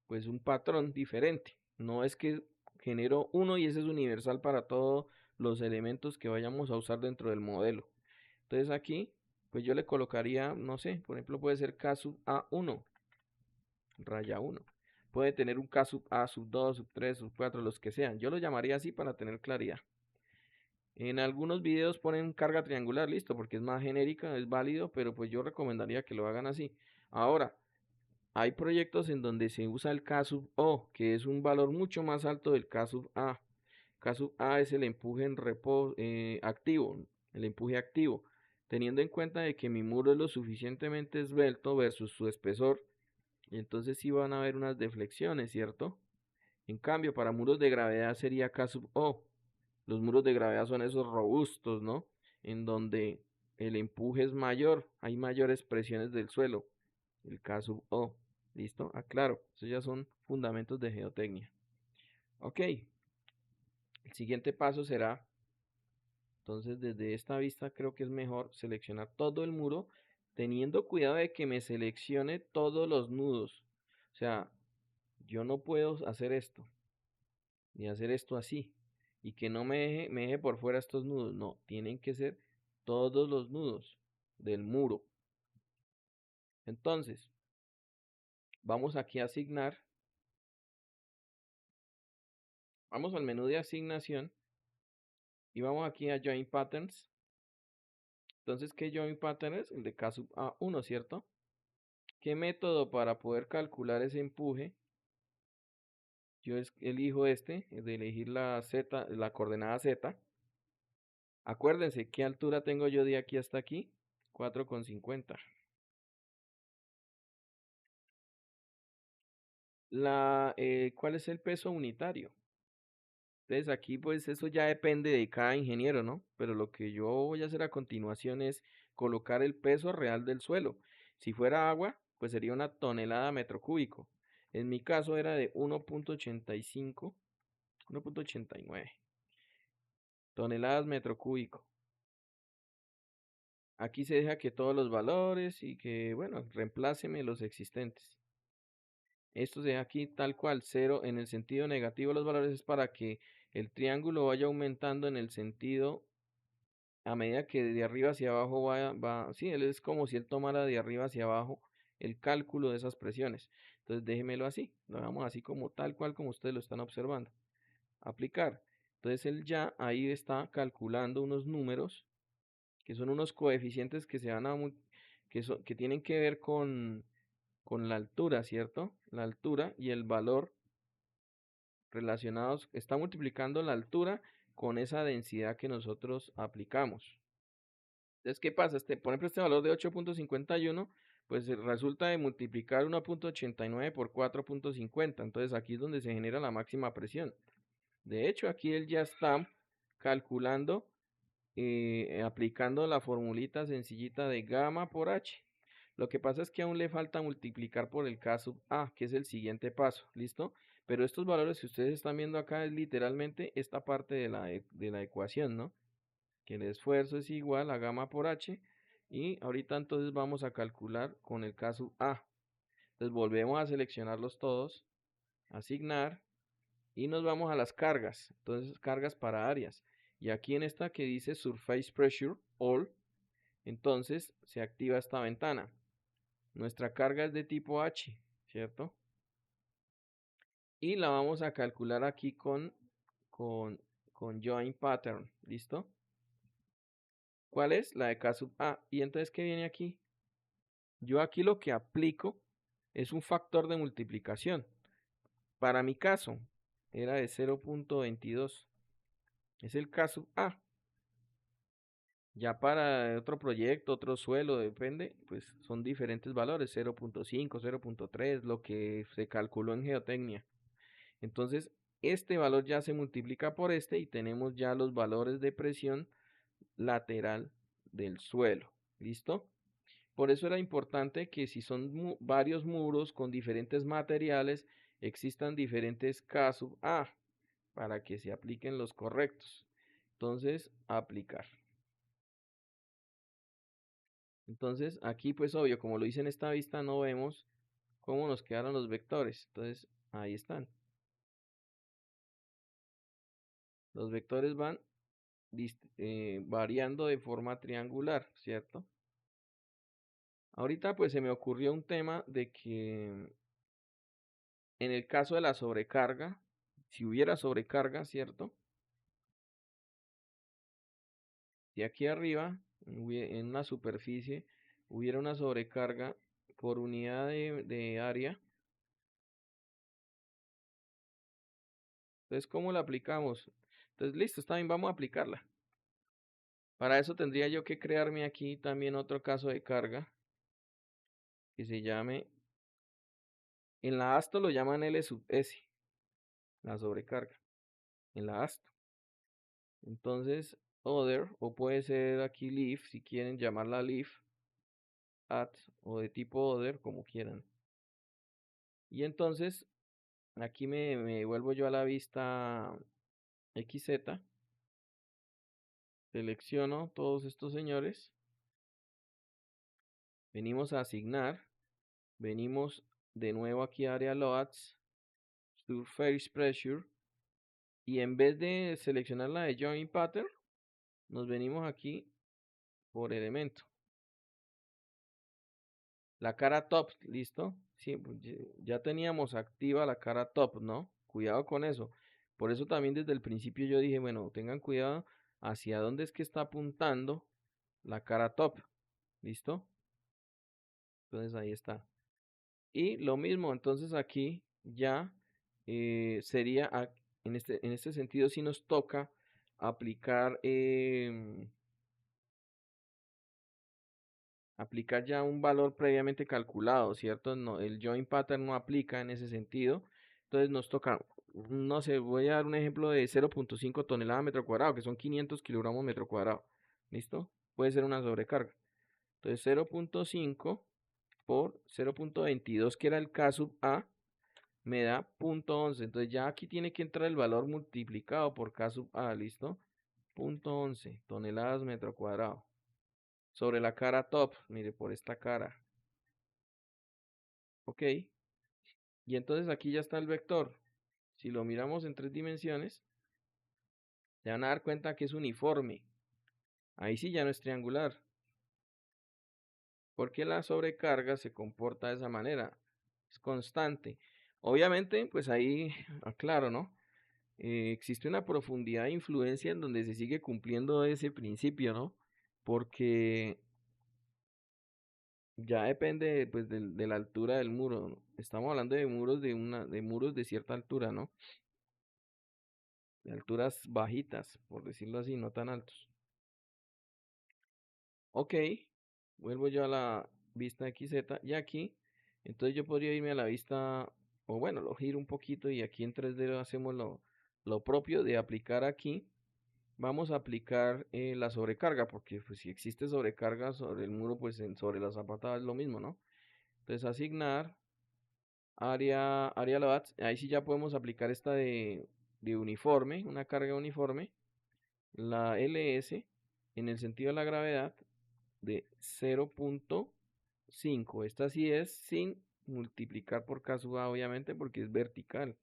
pues un patrón diferente. No es que genero uno y ese es universal para todos los elementos que vayamos a usar dentro del modelo. Entonces aquí, pues yo le colocaría, no sé, por ejemplo puede ser K sub A1, raya 1. Puede tener un K sub A, sub 2, sub 3, sub 4, los que sean. Yo lo llamaría así para tener claridad. En algunos videos ponen carga triangular, listo, porque es más genérica, es válido, pero pues yo recomendaría que lo hagan así. Ahora, hay proyectos en donde se usa el K sub O, que es un valor mucho más alto del K sub A. K sub A es el empuje en reposo activo, el empuje activo, teniendo en cuenta de que mi muro es lo suficientemente esbelto versus su espesor, y entonces sí van a haber unas deflexiones, ¿cierto? En cambio, para muros de gravedad sería K sub O. Los muros de gravedad son esos robustos, ¿no? En donde el empuje es mayor, hay mayores presiones del suelo, el K sub O. ¿Listo? Aclaro, esos ya son fundamentos de geotecnia. Ok, el siguiente paso será, entonces desde esta vista creo que es mejor seleccionar todo el muro, teniendo cuidado de que me seleccione todos los nudos. O sea, yo no puedo hacer esto, ni hacer esto así, y que no me deje por fuera estos nudos. No, tienen que ser todos los nudos del muro. Entonces, vamos aquí a asignar, vamos al menú de asignación y vamos aquí a Join Patterns. Entonces, ¿qué join pattern es? El de K sub A1, ¿cierto? ¿Qué método para poder calcular ese empuje? Yo elijo de elegir la Z, la coordenada Z. Acuérdense, ¿qué altura tengo yo de aquí hasta aquí? 4,50. ¿Cuál es el peso unitario? Entonces aquí pues eso ya depende de cada ingeniero, ¿no? Pero lo que yo voy a hacer a continuación es colocar el peso real del suelo. Si fuera agua, pues sería una tonelada metro cúbico. En mi caso era de 1.85, 1.89 toneladas metro cúbico. Aquí se deja que todos los valores y que, bueno, reempláceme los existentes. Esto se da aquí tal cual, 0 en el sentido negativo de los valores es para que el triángulo vaya aumentando en el sentido a medida que de arriba hacia abajo sí, él es como si él tomara de arriba hacia abajo el cálculo de esas presiones. Entonces déjemelo así, lo hagamos así como tal cual como ustedes lo están observando. Aplicar. Entonces él ya ahí está calculando unos números que son unos coeficientes que se van a que tienen que ver con la altura, ¿cierto? La altura y el valor relacionados, está multiplicando la altura con esa densidad que nosotros aplicamos. Entonces, ¿qué pasa? Por ejemplo, este valor de 8.51, pues resulta de multiplicar 1.89 por 4.50. Entonces, aquí es donde se genera la máxima presión. De hecho, aquí él ya está calculando, aplicando la formulita sencillita de gamma por H. Lo que pasa es que aún le falta multiplicar por el K sub A, que es el siguiente paso, ¿listo? Pero estos valores que ustedes están viendo acá es literalmente esta parte de la ecuación, ¿no? Que el esfuerzo es igual a gamma por H. Y ahorita entonces vamos a calcular con el K sub A. Entonces volvemos a seleccionarlos todos, asignar, y nos vamos a las cargas. Entonces, cargas para áreas. Y aquí en esta que dice Surface Pressure All, entonces se activa esta ventana. Nuestra carga es de tipo H, ¿cierto? Y la vamos a calcular aquí con, con Join Pattern, ¿listo? ¿Cuál es? La de K sub A. Y entonces, ¿qué viene aquí? Yo aquí lo que aplico es un factor de multiplicación. Para mi caso, era de 0.22. Es el K sub A. Ya para otro proyecto, otro suelo, depende, pues son diferentes valores, 0.5, 0.3, lo que se calculó en geotecnia. Entonces, este valor ya se multiplica por este y tenemos ya los valores de presión lateral del suelo. ¿Listo? Por eso era importante que si son varios muros con diferentes materiales, existan diferentes K sub A para que se apliquen los correctos. Entonces, aplicar. Entonces, aquí pues obvio, como lo hice en esta vista, no vemos cómo nos quedaron los vectores. Entonces, ahí están. Los vectores van variando de forma triangular, ¿cierto? Ahorita pues se me ocurrió un tema de que en el caso de la sobrecarga, si hubiera sobrecarga, ¿cierto? Si aquí arriba, en una superficie, hubiera una sobrecarga por unidad de área, entonces, ¿cómo la aplicamos? Entonces, listo, está bien, vamos a aplicarla. Para eso tendría yo que crearme aquí también otro caso de carga que se llame, en la ASTO lo llaman L sub S, la sobrecarga, en la ASTO. Entonces, other, o puede ser aquí leaf, si quieren llamarla leaf, add, o de tipo other, como quieran. Y entonces, aquí me vuelvo yo a la vista XZ, selecciono todos estos señores, venimos a asignar, venimos de nuevo aquí a Area Loads, Surface Pressure, y en vez de seleccionar la de Join Pattern, nos venimos aquí por elemento. La cara top, ¿listo? Sí, pues, ya teníamos activa la cara top, ¿no? Cuidado con eso. Por eso también desde el principio yo dije, bueno, tengan cuidado hacia dónde es que está apuntando la cara top. ¿Listo? Entonces ahí está. Y lo mismo, entonces aquí ya sería, en este sentido, si nos toca aplicar, aplicar ya un valor previamente calculado, ¿cierto? No, el join pattern no aplica en ese sentido. Entonces nos toca, no sé, voy a dar un ejemplo de 0.5 toneladas metro cuadrado, que son 500 kilogramos metro cuadrado. ¿Listo? Puede ser una sobrecarga. Entonces 0.5 por 0.22, que era el K sub A, me da 0.11. Entonces ya aquí tiene que entrar el valor multiplicado por K sub A, ¿listo? 0.11 toneladas metro cuadrado. Sobre la cara top, mire, por esta cara. Ok. Y entonces aquí ya está el vector. Si lo miramos en 3 dimensiones, se van a dar cuenta que es uniforme. Ahí sí ya no es triangular. Porque la sobrecarga se comporta de esa manera. Es constante. Obviamente, pues ahí, aclaro, ¿no? Existe una profundidad de influencia en donde se sigue cumpliendo ese principio, ¿no? Porque ya depende pues de la altura del muro, ¿no? Estamos hablando de muros de muros de cierta altura, ¿no? De alturas bajitas, por decirlo así, no tan altos. Ok, vuelvo yo a la vista XZ y aquí, entonces yo podría irme a la vista, o bueno, lo giro un poquito y aquí en 3D hacemos lo propio de aplicar aquí. Vamos a aplicar la sobrecarga, porque pues, si existe sobrecarga sobre el muro, pues sobre la zapata es lo mismo, ¿no? Entonces asignar área loads, ahí sí ya podemos aplicar esta de uniforme, una carga uniforme, la LS en el sentido de la gravedad de 0.5. Esta sí es sin multiplicar por casualidad, obviamente, porque es vertical.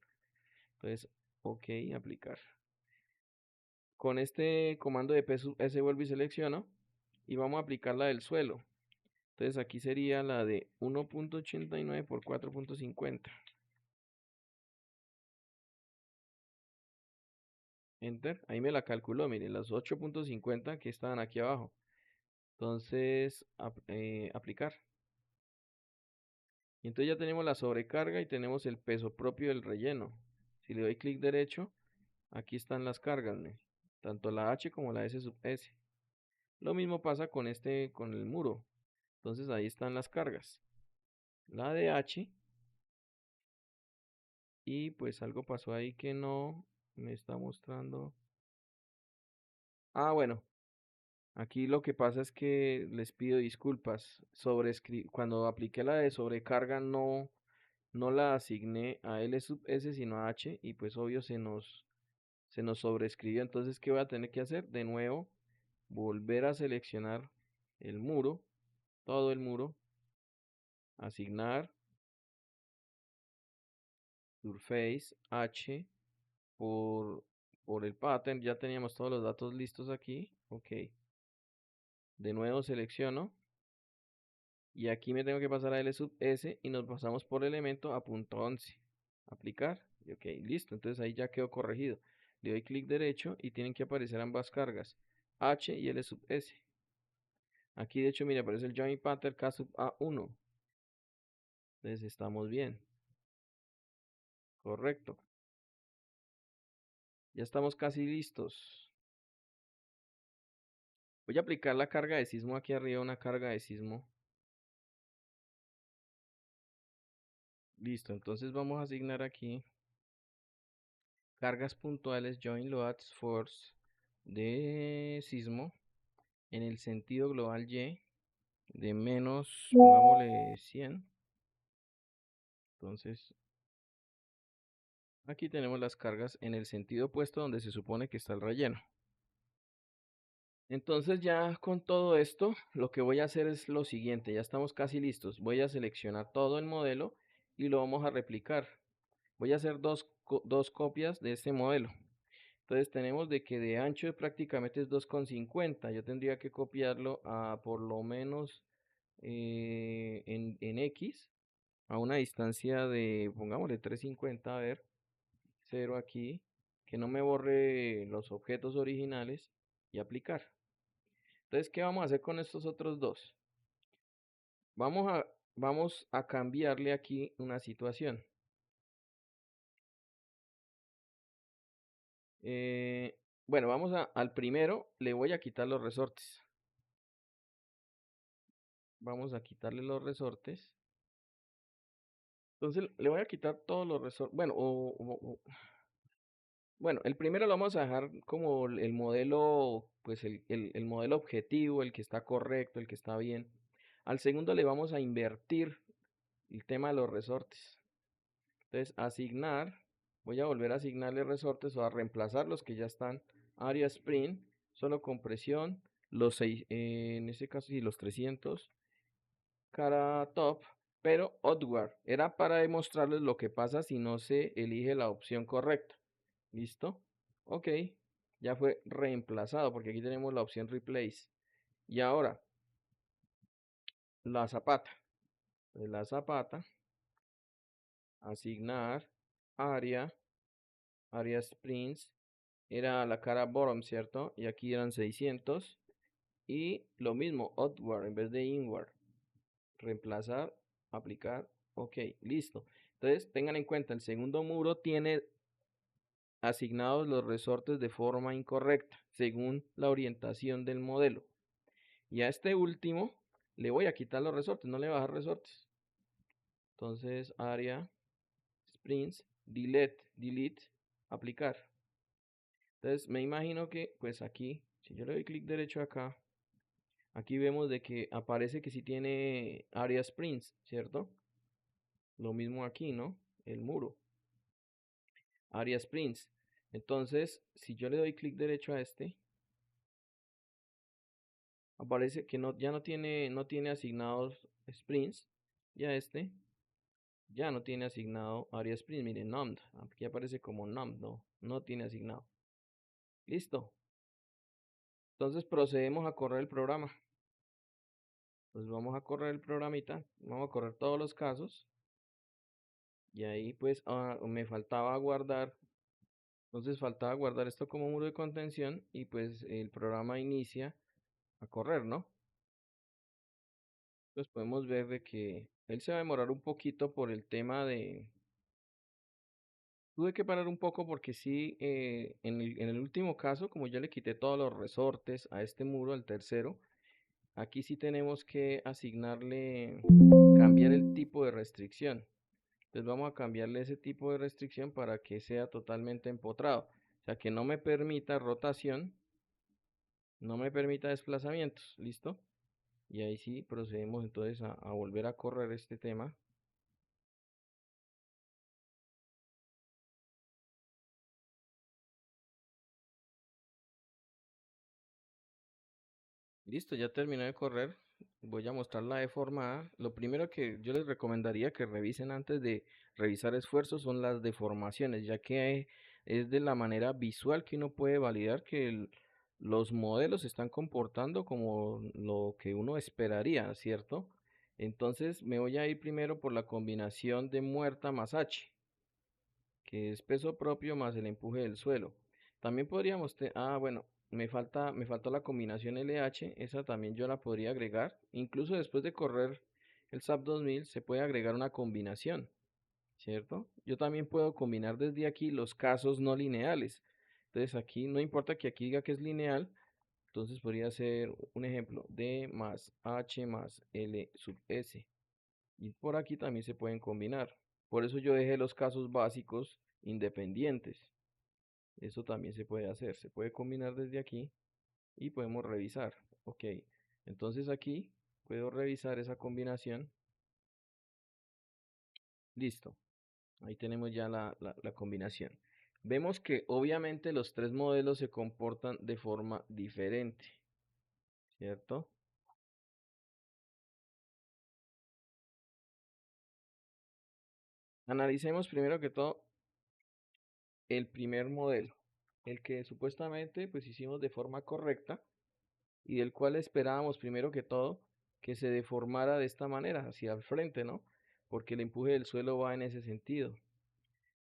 Entonces, ok, aplicar. Con este comando de PS vuelvo y selecciono y vamos a aplicar la del suelo. Entonces aquí sería la de 1.89 por 4.50. Enter. Ahí me la calculó, miren, las 8.50 que estaban aquí abajo. Entonces, aplicar. Y entonces ya tenemos la sobrecarga y tenemos el peso propio del relleno. Si le doy clic derecho, aquí están las cargas, tanto la H como la S sub S. Lo mismo pasa con con el muro. Entonces ahí están las cargas. La de H. Y pues algo pasó ahí que no me está mostrando. Ah, bueno. Aquí lo que pasa es que les pido disculpas. Cuando apliqué la de sobrecarga no la asigné a L sub S sino a H y pues obvio se nos sobrescribió. Entonces, ¿qué voy a tener que hacer? De nuevo, volver a seleccionar el muro, todo el muro, asignar Surface H por el pattern. Ya teníamos todos los datos listos aquí. Ok. De nuevo selecciono. Y aquí me tengo que pasar a L sub S y nos pasamos por elemento a punto 11. Aplicar. Y ok, listo. Entonces ahí ya quedó corregido. Le doy clic derecho y tienen que aparecer ambas cargas. H y L sub S. Aquí de hecho, mira, aparece el joint pattern K sub A1. Entonces estamos bien. Correcto. Ya estamos casi listos. Voy a aplicar la carga de sismo aquí arriba, una carga de sismo. Listo, entonces vamos a asignar aquí cargas puntuales joint loads force de sismo en el sentido global Y de menos, pongámosle 100. Entonces, aquí tenemos las cargas en el sentido opuesto donde se supone que está el relleno. Entonces ya con todo esto, lo que voy a hacer es lo siguiente, ya estamos casi listos. Voy a seleccionar todo el modelo y lo vamos a replicar. Voy a hacer dos copias de este modelo. Entonces tenemos de que de ancho prácticamente es 2,50. Yo tendría que copiarlo a por lo menos en X, a una distancia de, pongámosle 350, a ver, 0 aquí, que no me borre los objetos originales y aplicar. Entonces, ¿qué vamos a hacer con estos otros dos? Vamos a cambiarle aquí una situación. Bueno, al primero, le voy a quitar los resortes. Vamos a quitarle los resortes. Entonces, le voy a quitar todos los resortes. Bueno, bueno, el primero lo vamos a dejar como el modelo, pues el modelo objetivo, el que está correcto, el que está bien. Al segundo le vamos a invertir el tema de los resortes. Entonces, asignar, voy a volver a asignarle resortes o a reemplazar los que ya están. Area Spring, solo compresión, los 6, en este caso sí, los 300. Cara top, pero Outward era para demostrarles lo que pasa si no se elige la opción correcta. ¿Listo? Ok, ya fue reemplazado porque aquí tenemos la opción Replace. Y ahora, la zapata. De la zapata, asignar área, área sprints, era la cara bottom, ¿cierto? Y aquí eran 600. Y lo mismo, outward en vez de inward. Reemplazar, aplicar, ok, listo. Entonces, tengan en cuenta, el segundo muro tiene asignados los resortes de forma incorrecta, según la orientación del modelo. Y a este último le voy a quitar los resortes, no le voy a bajar resortes. Entonces, área, sprints, delete, aplicar. Entonces, me imagino que, pues aquí, si yo le doy clic derecho acá, aquí vemos de que aparece que sí tiene área sprints, ¿cierto? Lo mismo aquí, ¿no? El muro. Área sprints. Entonces, si yo le doy clic derecho a este, aparece que no, ya no tiene asignados sprints. Y a este ya no tiene asignado área sprints. Miren, numbed. Aquí aparece como numbed, no tiene asignado. Listo. Entonces procedemos a correr el programa. Pues vamos a correr el programita. Vamos a correr todos los casos. Y ahí pues me faltaba guardar. Entonces faltaba guardar esto como muro de contención. Y pues el programa inicia a correr, ¿no? Pues podemos ver de que él se va a demorar un poquito por el tema de... Tuve que parar un poco porque sí, en el último caso, como ya le quité todos los resortes a este muro, al tercero, aquí sí tenemos que asignarle, cambiar el tipo de restricción. Entonces vamos a cambiarle ese tipo de restricción para que sea totalmente empotrado. O sea, que no me permita rotación, no me permita desplazamientos. ¿Listo? Y ahí sí procedemos entonces a volver a correr este tema. Listo, ya terminé de correr. Voy a mostrar la deformada. Lo primero que yo les recomendaría que revisen antes de revisar esfuerzos son las deformaciones, ya que es de la manera visual que uno puede validar que los modelos se están comportando como lo que uno esperaría, ¿cierto? Entonces me voy a ir primero por la combinación de muerta más H, que es peso propio más el empuje del suelo. También podríamos, bueno, me faltó la combinación LH, esa también yo la podría agregar. Incluso después de correr el SAP 2000 se puede agregar una combinación, ¿cierto? Yo también puedo combinar desde aquí los casos no lineales. Entonces aquí no importa que aquí diga que es lineal, entonces podría ser un ejemplo, D más H más L sub S. Y por aquí también se pueden combinar. Por eso yo dejé los casos básicos independientes. Eso también se puede hacer. Se puede combinar desde aquí y podemos revisar. Ok. Entonces aquí puedo revisar esa combinación. Listo. Ahí tenemos ya la combinación. Vemos que obviamente los tres modelos se comportan de forma diferente. ¿Cierto? Analicemos primero que todo el primer modelo. El que supuestamente pues hicimos de forma correcta y del cual esperábamos primero que todo que se deformara de esta manera, hacia el frente, ¿no? Porque el empuje del suelo va en ese sentido.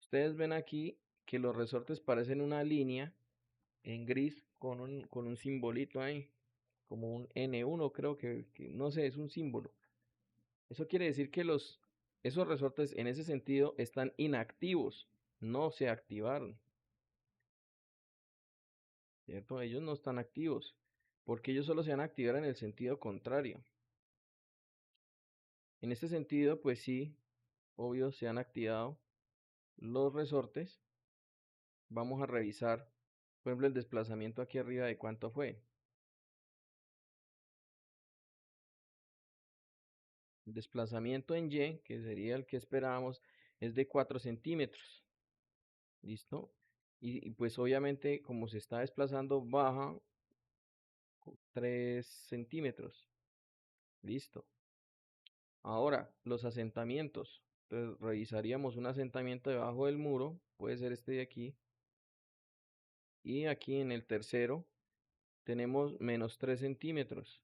Ustedes ven aquí que los resortes parecen una línea en gris con un simbolito ahí, como un N1 creo que no sé, es un símbolo. Eso quiere decir que esos resortes en ese sentido están inactivos, no se activaron, ¿cierto? Ellos no están activos, porque ellos solo se van a activar en el sentido contrario. En este sentido, pues sí, obvio, se han activado los resortes. Vamos a revisar, por ejemplo, el desplazamiento aquí arriba de cuánto fue. El desplazamiento en Y, que sería el que esperábamos, es de 4 centímetros. ¿Listo? Y pues obviamente como se está desplazando, baja 3 centímetros. Listo. Ahora, los asentamientos. Entonces, revisaríamos un asentamiento debajo del muro, puede ser este de aquí. Y aquí en el tercero tenemos menos 3 centímetros.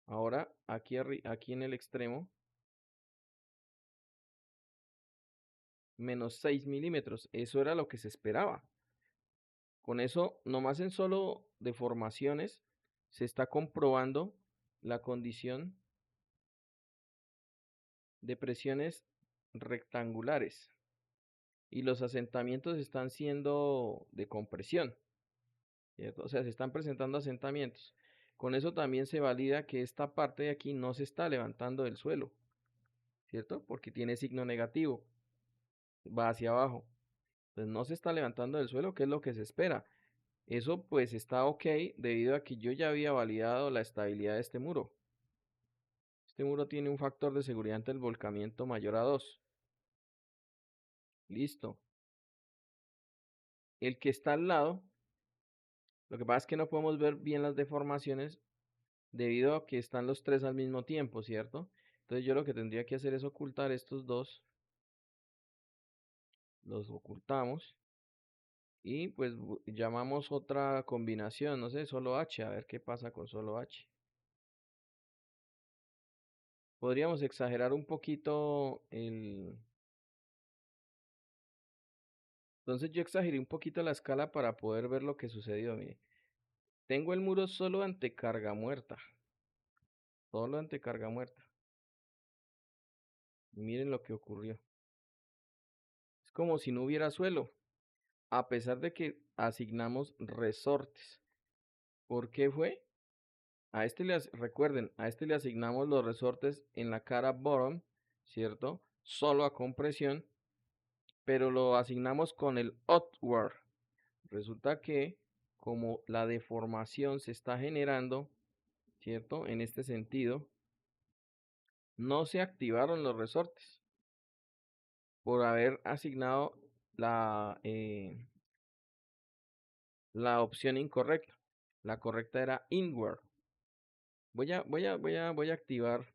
Ahora, aquí en el extremo, menos 6 milímetros. Eso era lo que se esperaba. Con eso, nomás en solo deformaciones, se está comprobando la condición de presiones rectangulares. Y los asentamientos están siendo de compresión, ¿cierto? O sea, se están presentando asentamientos. Con eso también se valida que esta parte de aquí no se está levantando del suelo, ¿cierto? Porque tiene signo negativo, va hacia abajo. Entonces no se está levantando del suelo, que es lo que se espera. Eso pues está ok debido a que yo ya había validado la estabilidad de este muro. Este muro tiene un factor de seguridad ante el volcamiento mayor a 2. Listo. El que está al lado, lo que pasa es que no podemos ver bien las deformaciones debido a que están los tres al mismo tiempo, ¿cierto? Entonces yo lo que tendría que hacer es ocultar estos dos, los ocultamos y pues llamamos otra combinación, no sé, solo H, a ver qué pasa con solo H. Podríamos exagerar un poquito el... Entonces yo exageré un poquito la escala para poder ver lo que sucedió, mire. Tengo el muro solo ante carga muerta, solo ante carga muerta. Miren lo que ocurrió. Es como si no hubiera suelo, a pesar de que asignamos resortes. ¿Por qué fue? Recuerden, a este le asignamos los resortes en la cara bottom, ¿cierto? Solo a compresión, pero lo asignamos con el outward. Resulta que como la deformación se está generando, ¿cierto? En este sentido, no se activaron los resortes por haber asignado la opción incorrecta. La correcta era inward. Voy a activar.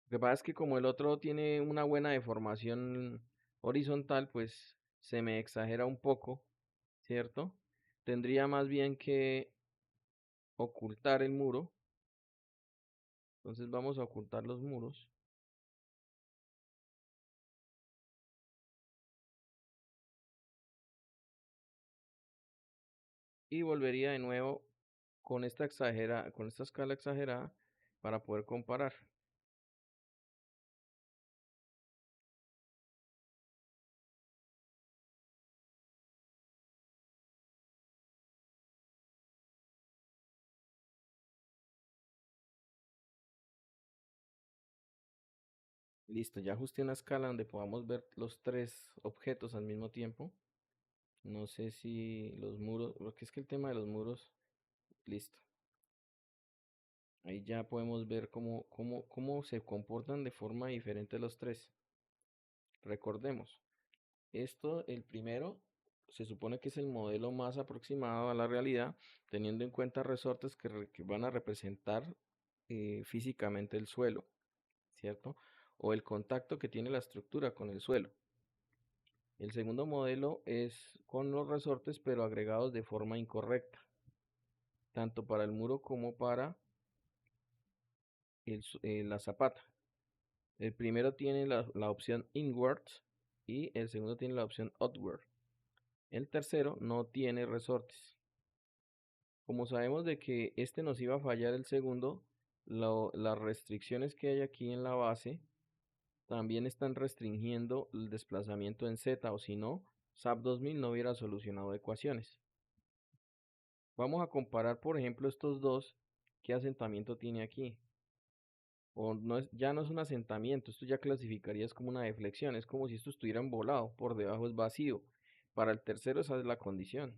Lo que pasa es que como el otro tiene una buena deformación horizontal, pues se me exagera un poco, ¿cierto? Tendría más bien que ocultar el muro. Entonces vamos a ocultar los muros. Y volvería de nuevo con esta escala exagerada para poder comparar. Listo, ya ajusté una escala donde podamos ver los tres objetos al mismo tiempo. No sé si los muros, porque es que el tema de los muros, listo. Ahí ya podemos ver cómo se comportan de forma diferente los tres. Recordemos, el primero, se supone que es el modelo más aproximado a la realidad, teniendo en cuenta resortes que van a representar físicamente el suelo, ¿cierto? O el contacto que tiene la estructura con el suelo. El segundo modelo es con los resortes, pero agregados de forma incorrecta, tanto para el muro como para la zapata. El primero tiene la opción inward y el segundo tiene la opción outward. El tercero no tiene resortes. Como sabemos de que este nos iba a fallar el segundo, las restricciones que hay aquí en la base también están restringiendo el desplazamiento en Z, o si no, SAP 2000 no hubiera solucionado ecuaciones. Vamos a comparar, por ejemplo, estos dos, qué asentamiento tiene aquí. O no ya no es un asentamiento, esto ya clasificarías como una deflexión, es como si esto estuviera volado, por debajo es vacío. Para el tercero esa es la condición.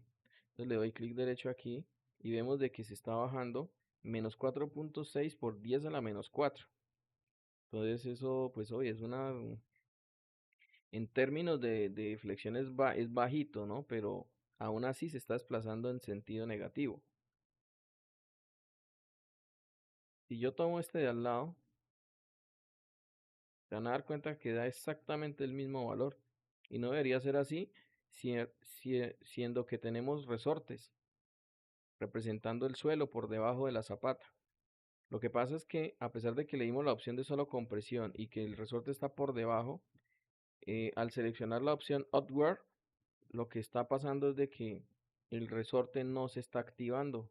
Entonces le doy clic derecho aquí y vemos de que se está bajando menos 4.6 por 10 a la menos 4. Entonces eso pues hoy es en términos de deflexión es bajito, ¿no? Pero aún así se está desplazando en sentido negativo. Si yo tomo este de al lado, se van a dar cuenta que da exactamente el mismo valor. Y no debería ser así, siendo que tenemos resortes representando el suelo por debajo de la zapata. Lo que pasa es que a pesar de que le dimos la opción de solo compresión y que el resorte está por debajo, al seleccionar la opción Outward, lo que está pasando es de que el resorte no se está activando.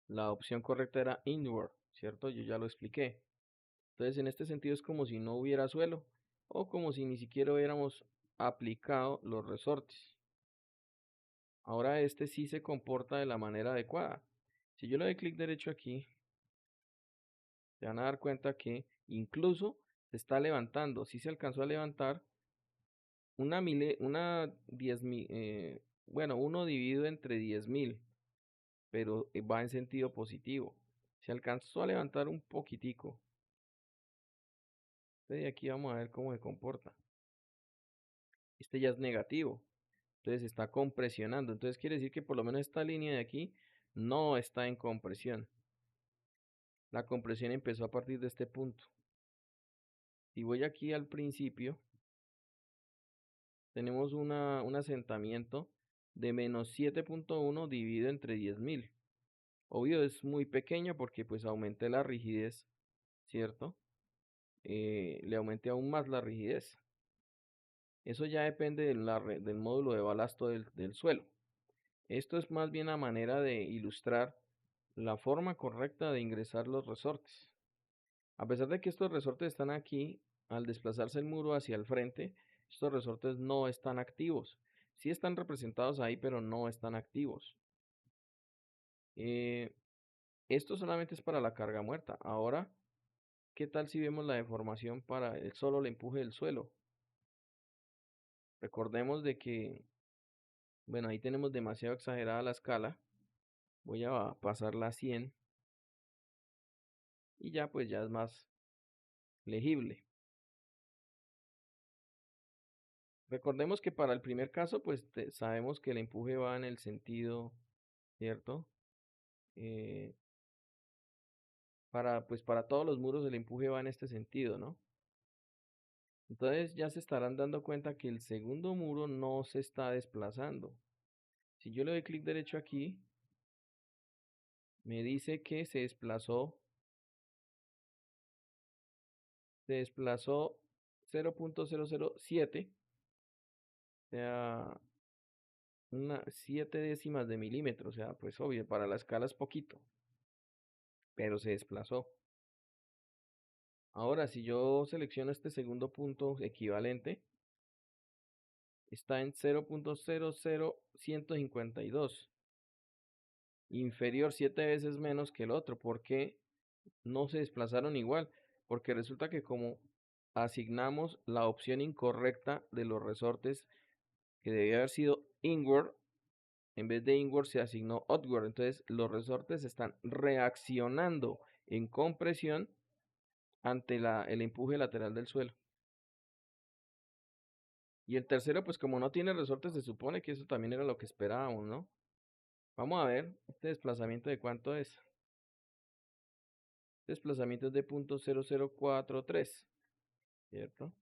La opción correcta era Inward, ¿cierto? Yo ya lo expliqué. Entonces, en este sentido es como si no hubiera suelo o como si ni siquiera hubiéramos aplicado los resortes. Ahora este sí se comporta de la manera adecuada. Si yo le doy clic derecho aquí, se van a dar cuenta que incluso se está levantando. Si se alcanzó a levantar una 10.000, bueno, 1 dividido entre 10.000, pero va en sentido positivo. Se alcanzó a levantar un poquitico. Entonces aquí vamos a ver cómo se comporta. Este ya es negativo. Entonces está compresionando. Entonces quiere decir que por lo menos esta línea de aquí no está en compresión. La compresión empezó a partir de este punto. Si voy aquí al principio, tenemos un asentamiento de menos 7.1 dividido entre 10.000. Obvio es muy pequeño porque pues aumenté la rigidez, ¿cierto? Le aumenté aún más la rigidez. Eso ya depende del módulo de balasto del suelo. Esto es más bien a manera de ilustrar la forma correcta de ingresar los resortes. A pesar de que estos resortes están aquí, al desplazarse el muro hacia el frente, estos resortes no están activos. Sí están representados ahí, pero no están activos. Esto solamente es para la carga muerta. Ahora, ¿qué tal si vemos la deformación para solo el empuje del suelo? Recordemos de que, bueno, ahí tenemos demasiado exagerada la escala. Voy a pasarla a 100 y ya pues ya es más legible. Recordemos que para el primer caso, pues sabemos que el empuje va en el sentido, ¿cierto? Eh, pues para todos los muros el empuje va en este sentido, ¿no? Entonces ya se estarán dando cuenta que el segundo muro no se está desplazando. Si yo le doy clic derecho aquí, me dice que se desplazó 0.007, o sea, 7 décimas de milímetro, o sea, pues obvio, para la escala es poquito, pero se desplazó. Ahora, si yo selecciono este segundo punto equivalente, está en 0.00152, inferior 7 veces menos que el otro. ¿Por qué no se desplazaron igual? Porque resulta que como asignamos la opción incorrecta de los resortes, que debía haber sido inward, en vez de inward se asignó outward. Entonces los resortes están reaccionando en compresión ante el empuje lateral del suelo. Y el tercero, pues como no tiene resortes, se supone que eso también era lo que esperábamos, ¿no? Vamos a ver este desplazamiento de cuánto es. Este desplazamiento es de 0.0043, ¿cierto?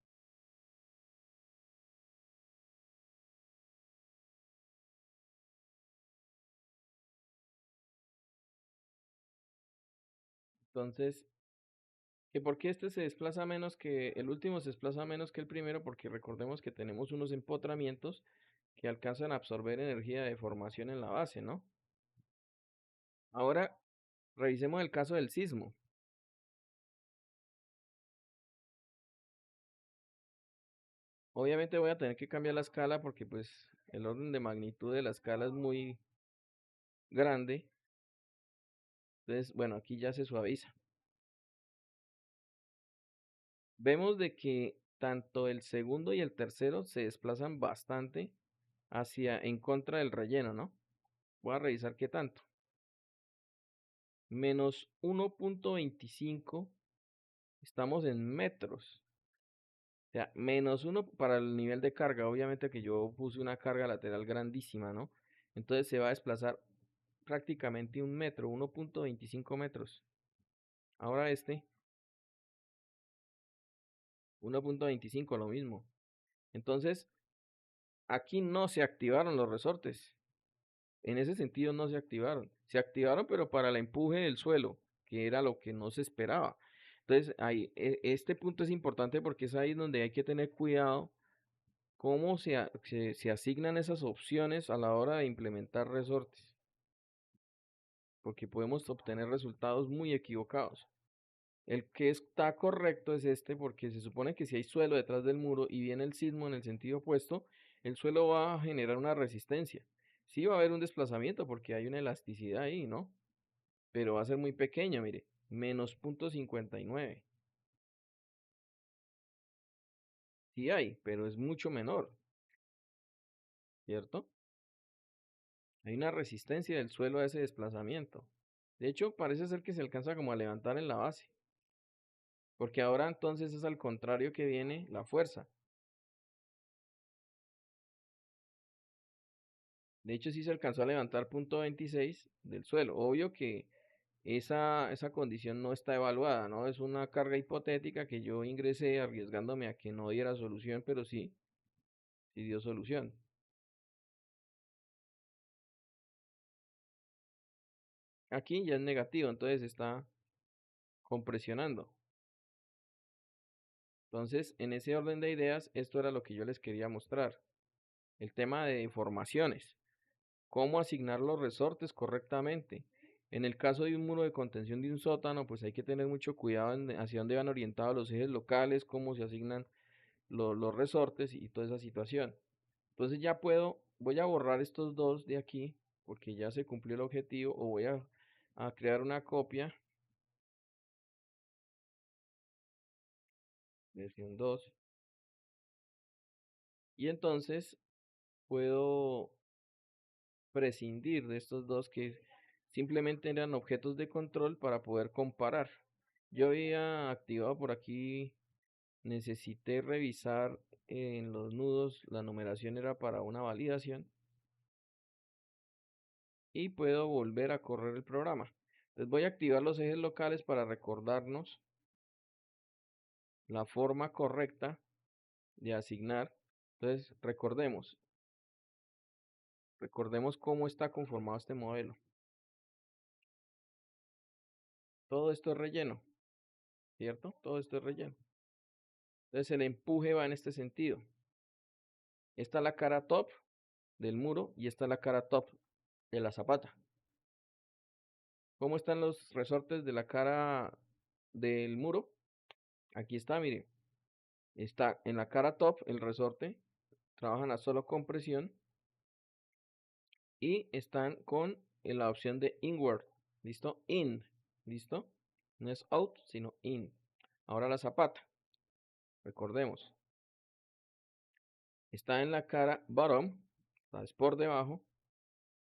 Entonces, ¿que por qué este se desplaza menos que el último se desplaza menos que el primero? Porque recordemos que tenemos unos empotramientos que alcanzan a absorber energía de deformación en la base, ¿no? Ahora, revisemos el caso del sismo. Obviamente voy a tener que cambiar la escala porque pues el orden de magnitud de la escala es muy grande. Entonces, bueno, aquí ya se suaviza. Vemos de que tanto el segundo y el tercero se desplazan bastante hacia en contra del relleno, ¿no? Voy a revisar qué tanto. Menos 1.25, estamos en metros. O sea, menos 1 para el nivel de carga. Obviamente que yo puse una carga lateral grandísima, ¿no? Entonces se va a desplazar prácticamente 1 metro, 1.25 metros. Ahora este, 1.25, lo mismo. Entonces, aquí no se activaron los resortes. En ese sentido no se activaron. Se activaron, pero para el empuje del suelo, que era lo que no se esperaba. Entonces, ahí, este punto es importante porque es ahí donde hay que tener cuidado cómo se asignan esas opciones a la hora de implementar resortes, porque podemos obtener resultados muy equivocados. El que está correcto es este, porque se supone que si hay suelo detrás del muro y viene el sismo en el sentido opuesto, el suelo va a generar una resistencia. Sí va a haber un desplazamiento porque hay una elasticidad ahí, ¿no? Pero va a ser muy pequeña, mire, menos 0.59. Sí hay, pero es mucho menor, ¿cierto? Hay una resistencia del suelo a ese desplazamiento. De hecho, parece ser que se alcanza como a levantar en la base, porque ahora entonces es al contrario que viene la fuerza. De hecho, sí se alcanzó a levantar 0.26 del suelo. Obvio que esa condición no está evaluada, ¿no? Es una carga hipotética que yo ingresé arriesgándome a que no diera solución, pero sí, sí dio solución. Aquí ya es negativo, entonces está compresionando. Entonces, en ese orden de ideas, esto era lo que yo les quería mostrar. El tema de formaciones. Cómo asignar los resortes correctamente. En el caso de un muro de contención de un sótano, pues hay que tener mucho cuidado en hacia dónde van orientados los ejes locales, cómo se asignan los resortes y toda esa situación. Entonces ya voy a borrar estos dos de aquí, porque ya se cumplió el objetivo, o voy a crear una copia, versión 2, y entonces puedo prescindir de estos dos que simplemente eran objetos de control para poder comparar. Yo había activado por aquí, necesité revisar en los nudos, la numeración era para una validación y puedo volver a correr el programa. Entonces voy a activar los ejes locales para recordarnos la forma correcta de asignar. Entonces recordemos cómo está conformado este modelo. Todo esto es relleno, ¿cierto? Todo esto es relleno. Entonces el empuje va en este sentido. Esta es la cara top del muro y esta es la cara top de la zapata. ¿Cómo están los resortes de la cara del muro? Aquí está, mire. Está en la cara top el resorte. Trabajan a solo compresión. Y están con la opción de inward. ¿Listo? In. ¿Listo? No es out, sino in. Ahora la zapata. Recordemos. Está en la cara bottom. Es por debajo.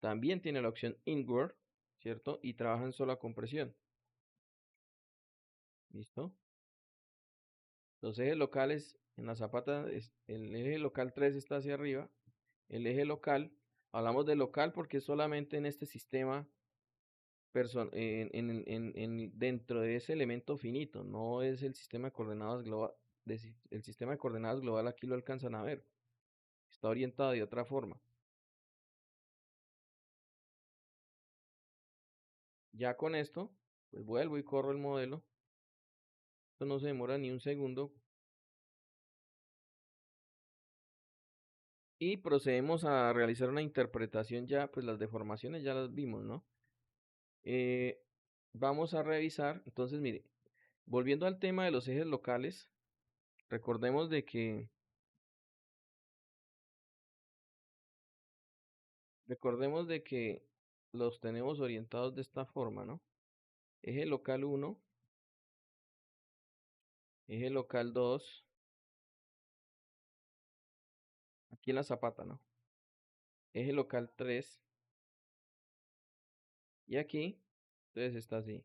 También tiene la opción inward, ¿cierto? Y trabaja en sola compresión. ¿Listo? Los ejes locales en la zapata, el eje local 3 está hacia arriba. El eje local, hablamos de local porque es solamente en este sistema, dentro de ese elemento finito, no es el sistema de coordenadas global. El sistema de coordenadas global aquí lo alcanzan a ver. Está orientado de otra forma. Ya con esto, pues vuelvo y corro el modelo. Esto no se demora ni un segundo. Y procedemos a realizar una interpretación ya, pues las deformaciones ya las vimos, ¿no? Eh, vamos a revisar, entonces mire, volviendo al tema de los ejes locales, recordemos de que, los tenemos orientados de esta forma, ¿no? Eje local 1, eje local 2, aquí en la zapata, ¿no? Eje local 3, y aquí, entonces está así.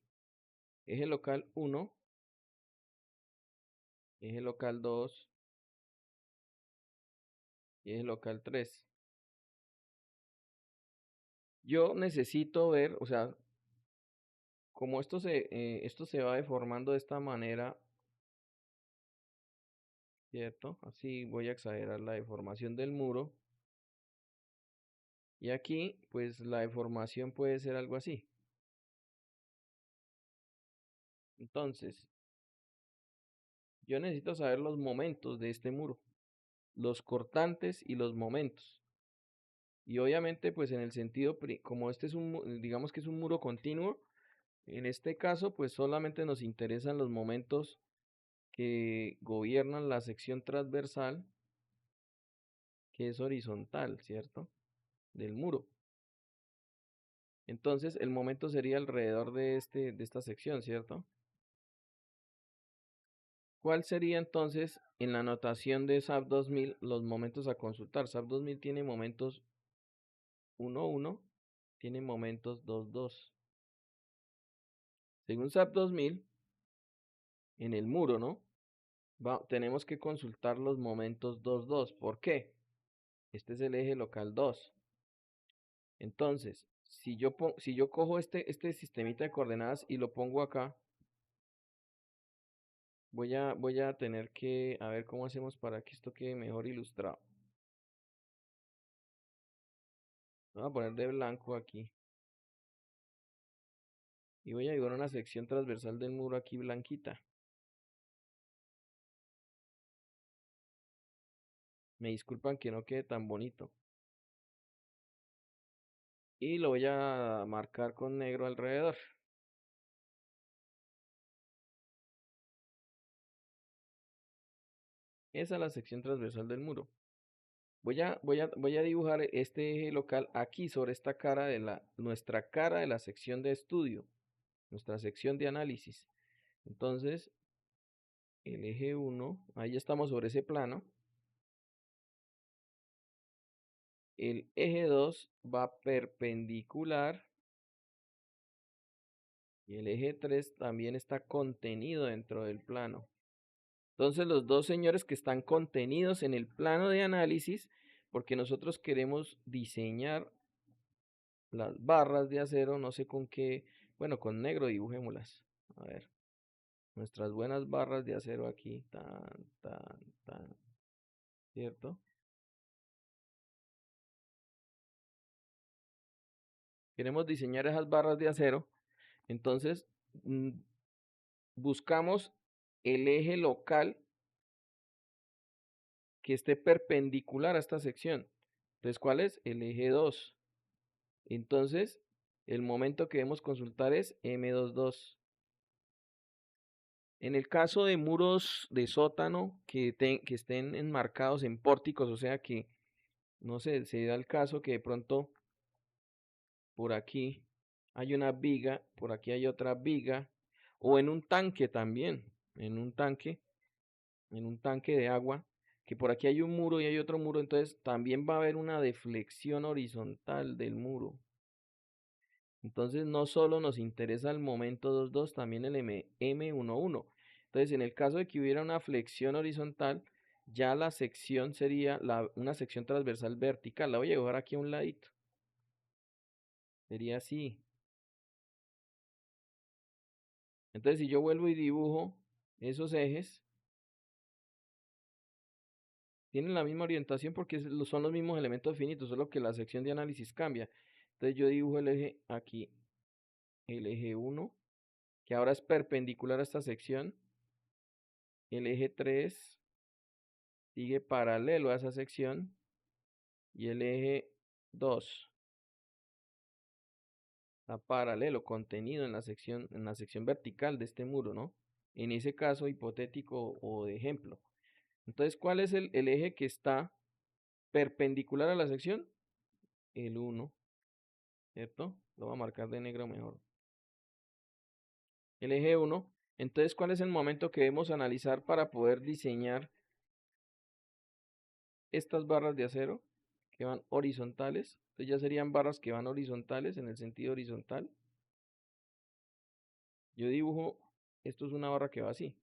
Eje local 1, eje local 2, y eje local 3. Yo necesito ver, o sea, como esto se va deformando de esta manera, ¿cierto? Así voy a exagerar la deformación del muro. Y aquí, pues la deformación puede ser algo así. Entonces, yo necesito saber los momentos de este muro, los cortantes y los momentos. Y obviamente, pues en el sentido, como este es digamos que es un muro continuo, en este caso, pues solamente nos interesan los momentos que gobiernan la sección transversal, que es horizontal, ¿cierto? Del muro. Entonces, el momento sería alrededor de esta sección, ¿cierto? ¿Cuál sería entonces en la notación de SAP 2000 los momentos a consultar? SAP 2000 tiene momentos 1, 1, tiene momentos 2, 2. Según SAP 2000, en el muro, ¿no? Tenemos que consultar los momentos 2, 2. ¿Por qué? Este es el eje local 2. Entonces, si yo cojo este sistemita de coordenadas y lo pongo acá, voy a tener que, a ver cómo hacemos para que esto quede mejor ilustrado. Voy a poner de blanco aquí. Y voy a dibujar una sección transversal del muro aquí blanquita. Me disculpan que no quede tan bonito. Y lo voy a marcar con negro alrededor. Esa es la sección transversal del muro. Voy a dibujar este eje local aquí sobre esta cara de nuestra cara de la sección de estudio, nuestra sección de análisis. Entonces, el eje 1, ahí estamos sobre ese plano. El eje 2 va perpendicular y el eje 3 también está contenido dentro del plano. Entonces los dos señores que están contenidos en el plano de análisis, porque nosotros queremos diseñar las barras de acero, no sé con qué, bueno, con negro dibujémoslas. A ver, nuestras buenas barras de acero aquí, tan, ¿cierto? Queremos diseñar esas barras de acero, entonces mm, buscamos el eje local que esté perpendicular a esta sección. Entonces, ¿cuál es? El eje 2. Entonces, el momento que debemos consultar es M22. En el caso de muros de sótano que estén enmarcados en pórticos, o sea que, no sé, se da el caso que de pronto por aquí hay una viga, por aquí hay otra viga, o en un tanque también, en un tanque de agua, que por aquí hay un muro y hay otro muro, entonces también va a haber una deflexión horizontal del muro. Entonces no solo nos interesa el momento 2,2, también el M11. Entonces en el caso de que hubiera una flexión horizontal, ya la sección sería una sección transversal vertical. La voy a dibujar aquí a un ladito. Sería así. Entonces si yo vuelvo y dibujo esos ejes, tienen la misma orientación porque son los mismos elementos finitos, solo que la sección de análisis cambia. Entonces yo dibujo el eje aquí, el eje 1, que ahora es perpendicular a esta sección. El eje 3 sigue paralelo a esa sección y el eje 2 está paralelo, contenido en la sección vertical de este muro, ¿no? En ese caso hipotético o de ejemplo. Entonces, ¿cuál es el eje que está perpendicular a la sección? El 1, ¿cierto? Lo voy a marcar de negro mejor. El eje 1. Entonces, ¿cuál es el momento que debemos analizar para poder diseñar estas barras de acero que van horizontales? Entonces ya serían barras que van horizontales en el sentido horizontal. Yo dibujo, esto es una barra que va así.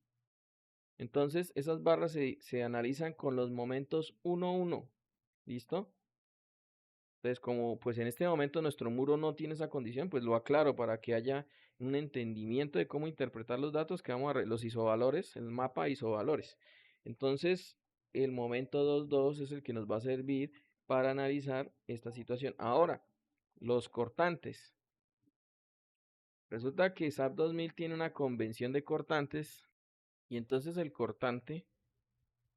Entonces esas barras se analizan con los momentos 1, 1. ¿Listo? Entonces, como pues en este momento nuestro muro no tiene esa condición, pues lo aclaro para que haya un entendimiento de cómo interpretar los datos que vamos a los isovalores, el mapa isovalores. Entonces, el momento 2,2 es el que nos va a servir para analizar esta situación. Ahora, los cortantes. Resulta que SAP 2000 tiene una convención de cortantes y entonces el cortante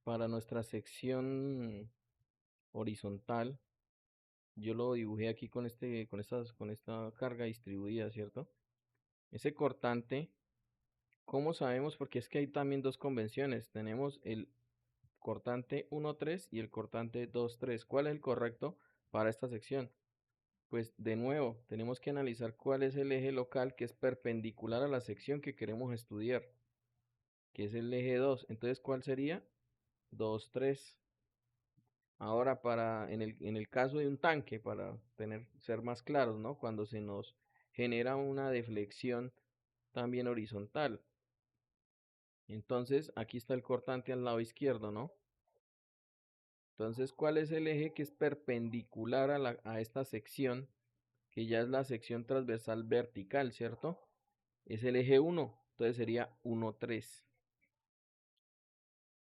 para nuestra sección horizontal, yo lo dibujé aquí con esta carga distribuida, ¿cierto? Ese cortante, ¿cómo sabemos? Porque es que hay también dos convenciones. Tenemos el cortante 1,3 y el cortante 2,3. ¿Cuál es el correcto para esta sección? Pues de nuevo, tenemos que analizar cuál es el eje local que es perpendicular a la sección que queremos estudiar, que es el eje 2. Entonces, ¿cuál sería? 2,3. Ahora, en el caso de un tanque, para ser más claros, ¿no? Cuando se nos genera una deflexión también horizontal. Entonces, aquí está el cortante al lado izquierdo, ¿no? Entonces, ¿cuál es el eje que es perpendicular a esta sección? Que ya es la sección transversal vertical, ¿cierto? Es el eje 1, entonces sería 1,3.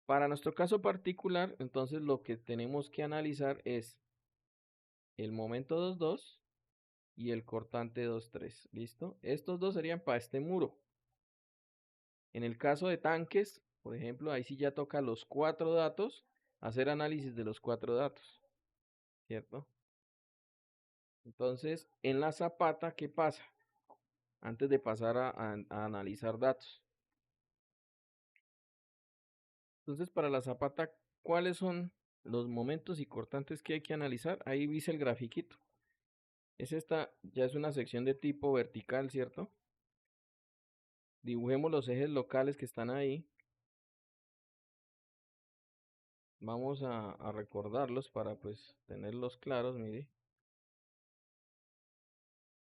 Para nuestro caso particular, entonces lo que tenemos que analizar es el momento 2,2 y el cortante 2,3. ¿Listo? Estos dos serían para este muro. En el caso de tanques, por ejemplo, ahí sí ya toca los 4 datos, hacer análisis de los 4 datos, ¿cierto? Entonces, en la zapata, ¿qué pasa? Antes de pasar a analizar datos. Entonces, para la zapata, ¿cuáles son los momentos y cortantes que hay que analizar? Ahí dice el grafiquito. Ya es una sección de tipo vertical, ¿cierto? Dibujemos los ejes locales que están ahí. Vamos a recordarlos para pues tenerlos claros, mire.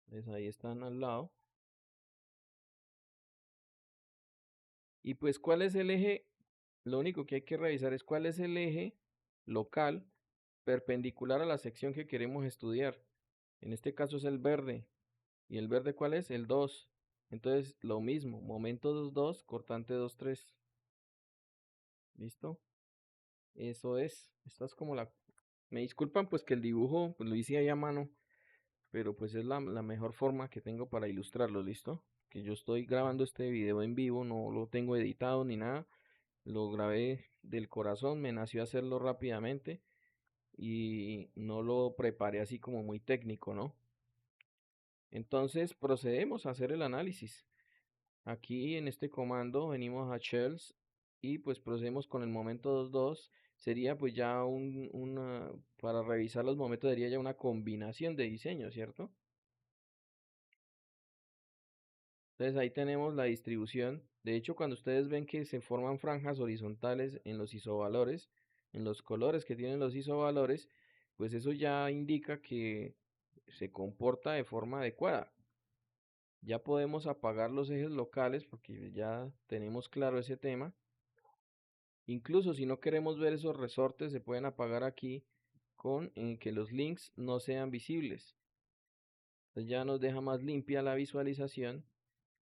Pues ahí están al lado. Y pues, ¿cuál es el eje? Lo único que hay que revisar es cuál es el eje local perpendicular a la sección que queremos estudiar. En este caso es el verde. ¿Y el verde cuál es? El 2. Entonces, lo mismo, momento 2,2, cortante 2,3. ¿Listo? Eso es. Esta es como la... Me disculpan pues que el dibujo pues, lo hice ahí a mano, pero pues es la mejor forma que tengo para ilustrarlo, ¿listo? Que yo estoy grabando este video en vivo, no lo tengo editado ni nada, lo grabé del corazón, me nació hacerlo rápidamente y no lo preparé así como muy técnico, ¿no? Entonces procedemos a hacer el análisis. Aquí en este comando venimos a shells y pues procedemos con el momento 2,2. Sería pues ya para revisar los momentos sería ya una combinación de diseño, ¿cierto? Entonces ahí tenemos la distribución. De hecho, cuando ustedes ven que se forman franjas horizontales en los isovalores, en los colores que tienen los isovalores, pues eso ya indica que se comporta de forma adecuada. Ya podemos apagar los ejes locales porque ya tenemos claro ese tema. Incluso si no queremos ver esos resortes, se pueden apagar aquí con que los links no sean visibles. Entonces ya nos deja más limpia la visualización.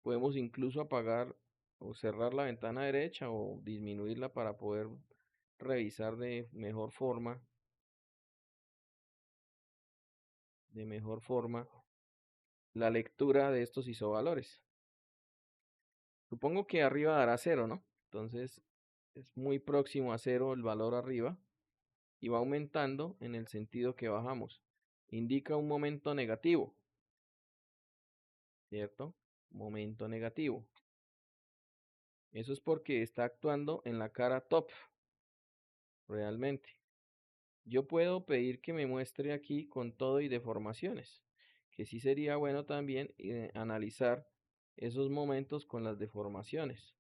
Podemos incluso apagar o cerrar la ventana derecha o disminuirla para poder revisar de mejor forma la lectura de estos isovalores. Supongo que arriba dará 0, ¿no? Entonces es muy próximo a 0 el valor arriba y va aumentando en el sentido que bajamos. Indica un momento negativo, ¿cierto? Momento negativo. Eso es porque está actuando en la cara top, realmente. Yo puedo pedir que me muestre aquí con todo y deformaciones, que sí sería bueno también analizar esos momentos con las deformaciones.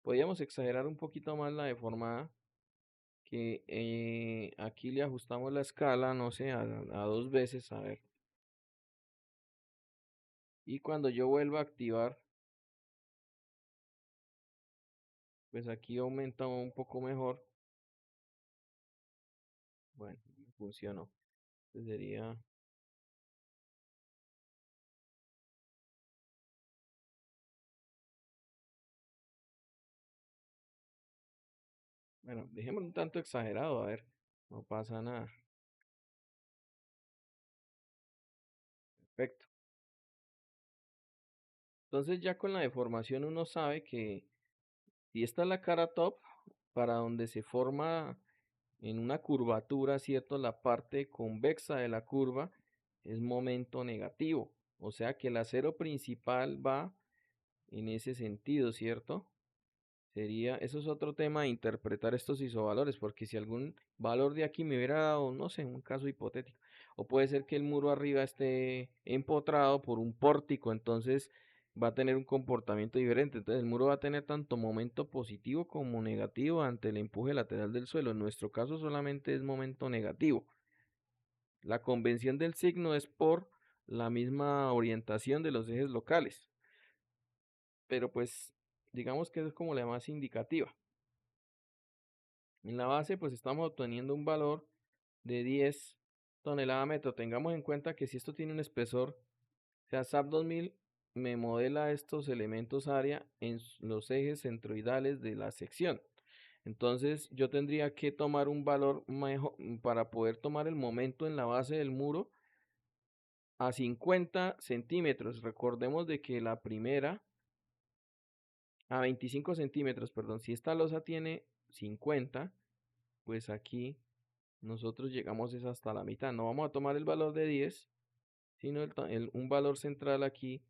Podríamos exagerar un poquito más la deformada, que aquí le ajustamos la escala, no sé, a 2 veces, a ver. Y cuando yo vuelva a activar, pues aquí aumenta un poco mejor. Bueno, funcionó. Sería Bueno, dejémoslo un tanto exagerado, a ver, no pasa nada. Perfecto. Entonces ya con la deformación uno sabe que si esta es la cara top, para donde se forma en una curvatura, ¿cierto? La parte convexa de la curva es momento negativo. O sea que el acero principal va en ese sentido, ¿cierto? Sería, eso es otro tema de interpretar estos isovalores, porque si algún valor de aquí me hubiera dado, no sé, un caso hipotético, o puede ser que el muro arriba esté empotrado por un pórtico, entonces va a tener un comportamiento diferente. Entonces el muro va a tener tanto momento positivo como negativo ante el empuje lateral del suelo. En nuestro caso solamente es momento negativo. La convención del signo es por la misma orientación de los ejes locales, pero pues digamos que es como la más indicativa. En la base pues estamos obteniendo un valor de 10 toneladas metro. Tengamos en cuenta que si esto tiene un espesor, o sea, SAP 2000 me modela estos elementos área en los ejes centroidales de la sección. Entonces yo tendría que tomar un valor mejor para poder tomar el momento en la base del muro a 50 centímetros. Recordemos de que la primera a 25 centímetros, perdón, si esta losa tiene 50, pues aquí nosotros llegamos es hasta la mitad. No vamos a tomar el valor de 10, sino un valor central aquí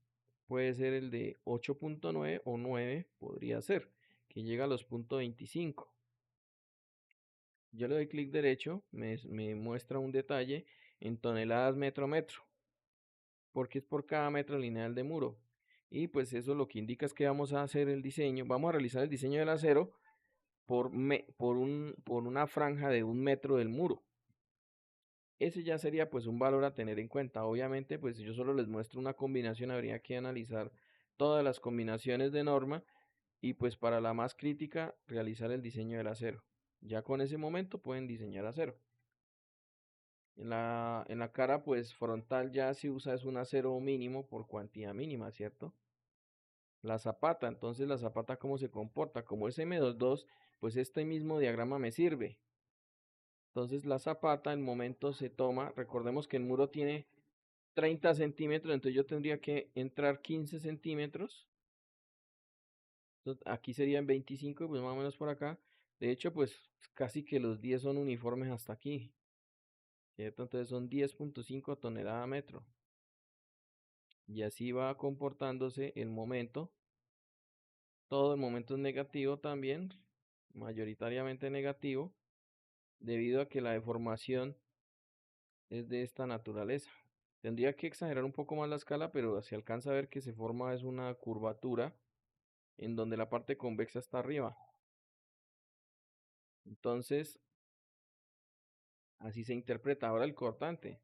puede ser el de 8.9 o 9 podría ser, que llega a los .25. Yo le doy clic derecho, me muestra un detalle en toneladas metro a metro, porque es por cada metro lineal de muro. Y pues eso lo que indica es que vamos a hacer el diseño, vamos a realizar el diseño del acero por una franja de 1 metro del muro. Ese ya sería pues un valor a tener en cuenta. Obviamente pues yo solo les muestro una combinación, habría que analizar todas las combinaciones de norma y pues para la más crítica realizar el diseño del acero. Ya con ese momento pueden diseñar acero. En la cara pues frontal ya se usa es un acero mínimo por cuantía mínima, ¿cierto? La zapata, entonces la zapata cómo se comporta, como es M22, pues este mismo diagrama me sirve. Entonces la zapata en momento se toma, recordemos que el muro tiene 30 centímetros, entonces yo tendría que entrar 15 centímetros. Entonces, aquí serían 25, pues más o menos por acá. De hecho, pues casi que los 10 son uniformes hasta aquí, ¿cierto? Entonces son 10.5 toneladas a metro. Y así va comportándose el momento. Todo el momento es negativo también, mayoritariamente negativo, debido a que la deformación es de esta naturaleza. Tendría que exagerar un poco más la escala, pero se alcanza a ver que se forma es una curvatura en donde la parte convexa está arriba. Entonces, así se interpreta. Ahora el cortante.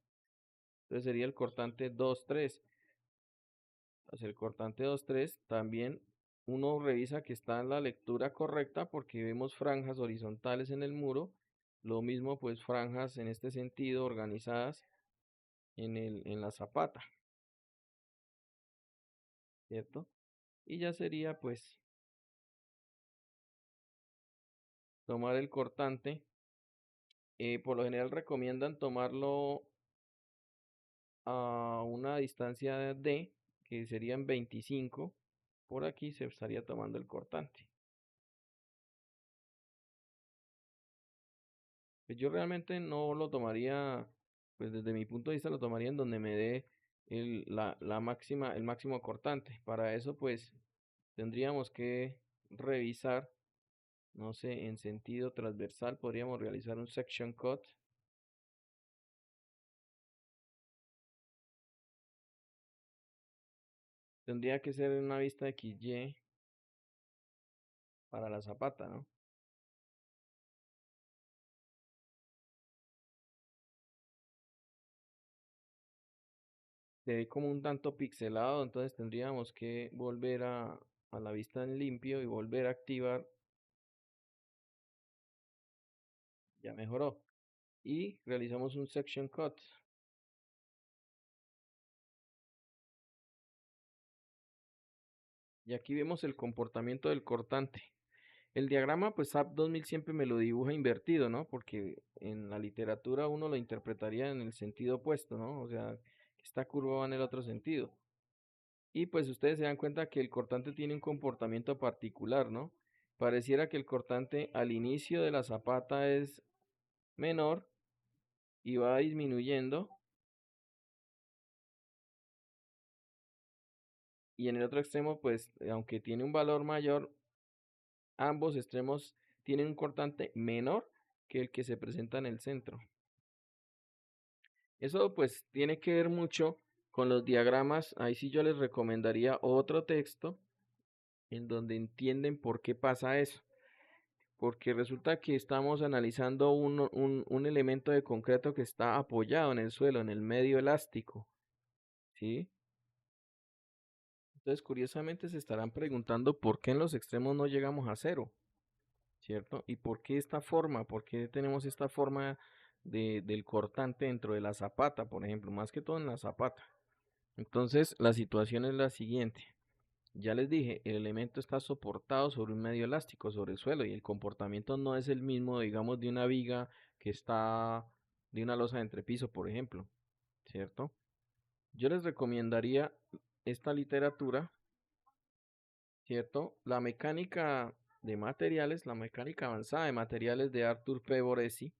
Entonces sería el cortante 2-3. Entonces el cortante 2-3 también uno revisa que está en la lectura correcta porque vemos franjas horizontales en el muro. Lo mismo pues franjas en este sentido organizadas en la zapata, ¿cierto? Y ya sería pues tomar el cortante. Por lo general recomiendan tomarlo a una distancia D, que serían 25. Por aquí se estaría tomando el cortante. Pues yo realmente no lo tomaría, pues desde mi punto de vista lo tomaría en donde me dé la máxima, el máximo cortante. Para eso pues tendríamos que revisar, no sé, en sentido transversal podríamos realizar un section cut. Tendría que ser en una vista XY para la zapata, ¿no? Se ve como un tanto pixelado, entonces tendríamos que volver a la vista en limpio y volver a activar. Ya mejoró. Y realizamos un section cut. Y aquí vemos el comportamiento del cortante. El diagrama, pues SAP 2000 siempre me lo dibuja invertido, ¿no? Porque en la literatura uno lo interpretaría en el sentido opuesto, ¿no? O sea, esta curva va en el otro sentido. Y pues ustedes se dan cuenta que el cortante tiene un comportamiento particular, ¿no? Pareciera que el cortante al inicio de la zapata es menor y va disminuyendo, y en el otro extremo, pues aunque tiene un valor mayor, ambos extremos tienen un cortante menor que el que se presenta en el centro. Eso pues tiene que ver mucho con los diagramas. Ahí sí yo les recomendaría otro texto en donde entienden por qué pasa eso. Porque resulta que estamos analizando un elemento de concreto que está apoyado en el suelo, en el medio elástico, ¿sí? Entonces, curiosamente se estarán preguntando por qué en los extremos no llegamos a cero, ¿cierto? ¿Y por qué esta forma? ¿Por qué tenemos esta forma del cortante dentro de la zapata, por ejemplo? Más que todo en la zapata. Entonces, la situación es la siguiente. Ya les dije, el elemento está soportado sobre un medio elástico, sobre el suelo, y el comportamiento no es el mismo, digamos, de una viga que está de una losa de entrepiso, por ejemplo, ¿cierto? Yo les recomendaría esta literatura, ¿cierto? La mecánica de materiales, la mecánica avanzada de materiales de Arthur P. Boresi.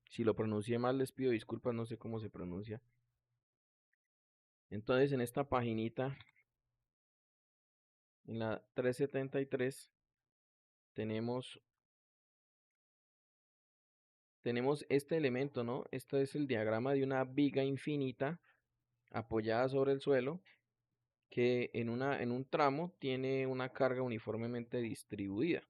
Si lo pronuncié mal, les pido disculpas, no sé cómo se pronuncia. Entonces, en esta paginita, en la 373, tenemos este elemento, ¿no? Este es el diagrama de una viga infinita apoyada sobre el suelo que en un tramo tiene una carga uniformemente distribuida.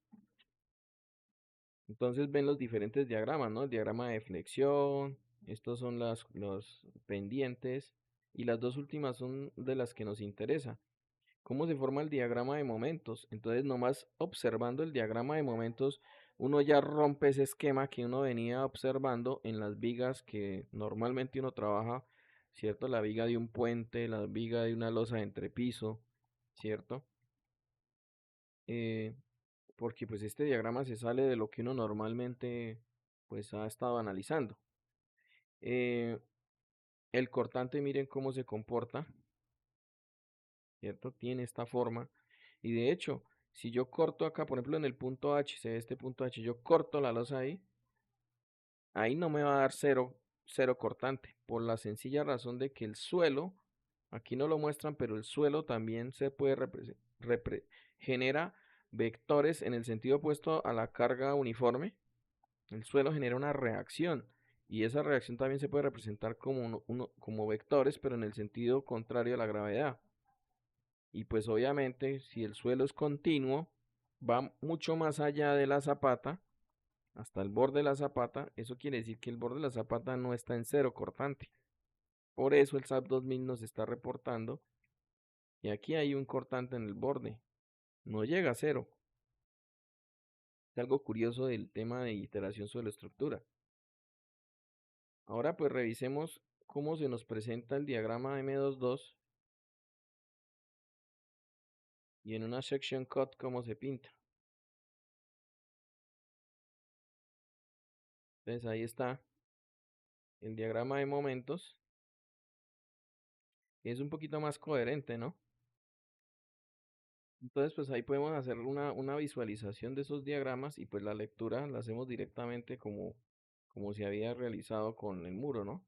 Entonces ven los diferentes diagramas, ¿no? El diagrama de flexión, estos son los pendientes, y las dos últimas son de las que nos interesa. ¿Cómo se forma el diagrama de momentos? Entonces, nomás observando el diagrama de momentos, uno ya rompe ese esquema que uno venía observando en las vigas que normalmente uno trabaja, ¿cierto? La viga de un puente, la viga de una losa de entrepiso, ¿cierto? Eh, Porque pues este diagrama se sale de lo que uno normalmente pues ha estado analizando. Eh, el cortante, miren cómo se comporta, ¿cierto? Tiene esta forma. Y de hecho, si yo corto acá, por ejemplo, en el punto H, se ve este punto H, yo corto la losa ahí no me va a dar cero cortante, por la sencilla razón de que el suelo, aquí no lo muestran, pero el suelo también se puede genera vectores en el sentido opuesto a la carga uniforme. El suelo genera una reacción. Y esa reacción también se puede representar como vectores, pero en el sentido contrario a la gravedad. Y pues obviamente si el suelo es continuo, va mucho más allá de la zapata, hasta el borde de la zapata. Eso quiere decir que el borde de la zapata no está en cero cortante. Por eso el SAP 2000 nos está reportando y aquí hay un cortante en el borde. No llega a cero. Es algo curioso del tema de iteración sobre la estructura. Ahora pues revisemos cómo se nos presenta el diagrama M22 y en una section cut cómo se pinta. Entonces ahí está el diagrama de momentos. Es un poquito más coherente, ¿no? Entonces, pues ahí podemos hacer una visualización de esos diagramas y pues la lectura la hacemos directamente como se había realizado con el muro, ¿no?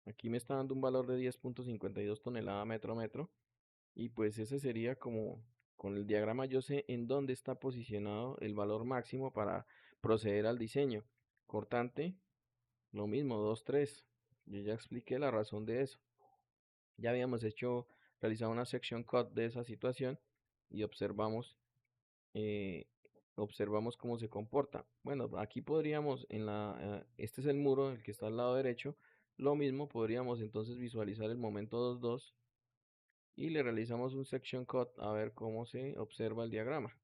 Aquí me está dando un valor de 10.52 toneladas metro metro y pues ese sería como con el diagrama yo sé en dónde está posicionado el valor máximo para proceder al diseño. Cortante, lo mismo, 2 3. Yo ya expliqué la razón de eso. Ya habíamos realizado una section cut de esa situación y eh, observamos cómo se comporta. Bueno, aquí podríamos, este es el muro, el que está al lado derecho, lo mismo podríamos entonces visualizar el momento 2 2 y le realizamos un section cut a ver cómo se observa el diagrama.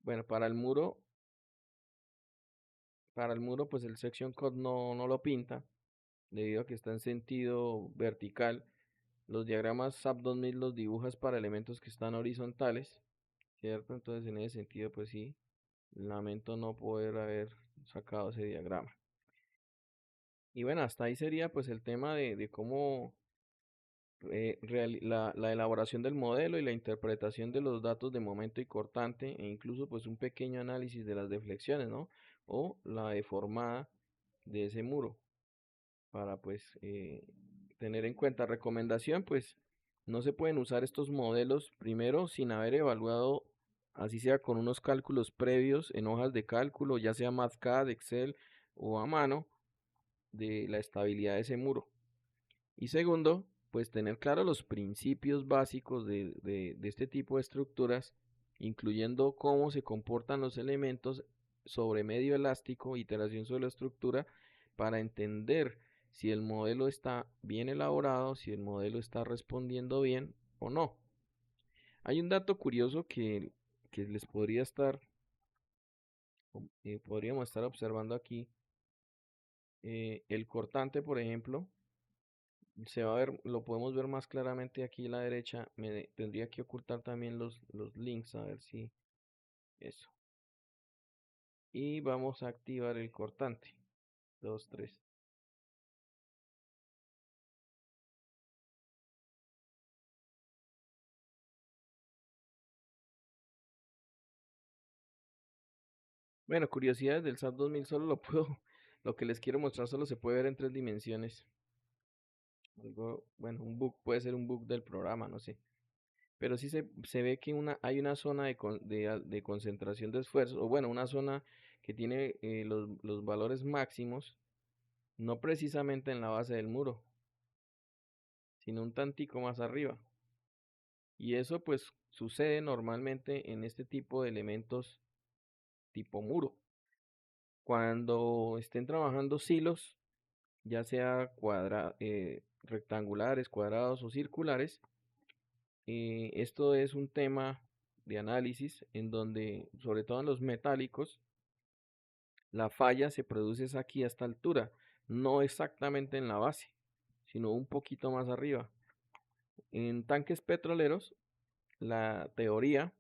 Bueno, para el muro pues el section cut no lo pinta, debido a que está en sentido vertical. Los diagramas SAP 2000 los dibujas para elementos que están horizontales, ¿cierto? Entonces, en ese sentido, pues sí, lamento no poder haber sacado ese diagrama. Y bueno, hasta ahí sería pues el tema de cómo la elaboración del modelo y la interpretación de los datos de momento y cortante, e incluso pues un pequeño análisis de las deflexiones, ¿no? O la deformada de ese muro, para pues tener en cuenta. Recomendación, pues no se pueden usar estos modelos primero sin haber evaluado, así sea con unos cálculos previos en hojas de cálculo, ya sea MathCAD, Excel o a mano, de la estabilidad de ese muro. Y segundo, pues tener claro los principios básicos de este tipo de estructuras, incluyendo cómo se comportan los elementos sobre medio elástico, iteración sobre la estructura, para entender si el modelo está bien elaborado, si el modelo está respondiendo bien o no. Hay un dato curioso que les podríamos estar observando aquí. El cortante, por ejemplo, se va a ver, lo podemos ver más claramente aquí a la derecha. Tendría que ocultar también los links, a ver si eso. Y vamos a activar el cortante. 2, 3. Bueno, curiosidades del SAP 2000 solo lo puedo, lo que les quiero mostrar solo se puede ver en 3 dimensiones. Algo, bueno, un bug puede ser un bug del programa, no sé. Pero sí se ve que hay una zona de concentración de esfuerzo, o bueno, una zona que tiene los valores máximos, no precisamente en la base del muro, sino un tantico más arriba. Y eso pues sucede normalmente en este tipo de elementos tipo muro. Cuando estén trabajando silos, ya sea rectangulares, cuadrados o circulares, esto es un tema de análisis en donde, sobre todo en los metálicos, la falla se produce aquí a esta altura, no exactamente en la base, sino un poquito más arriba. En tanques petroleros, la teoría,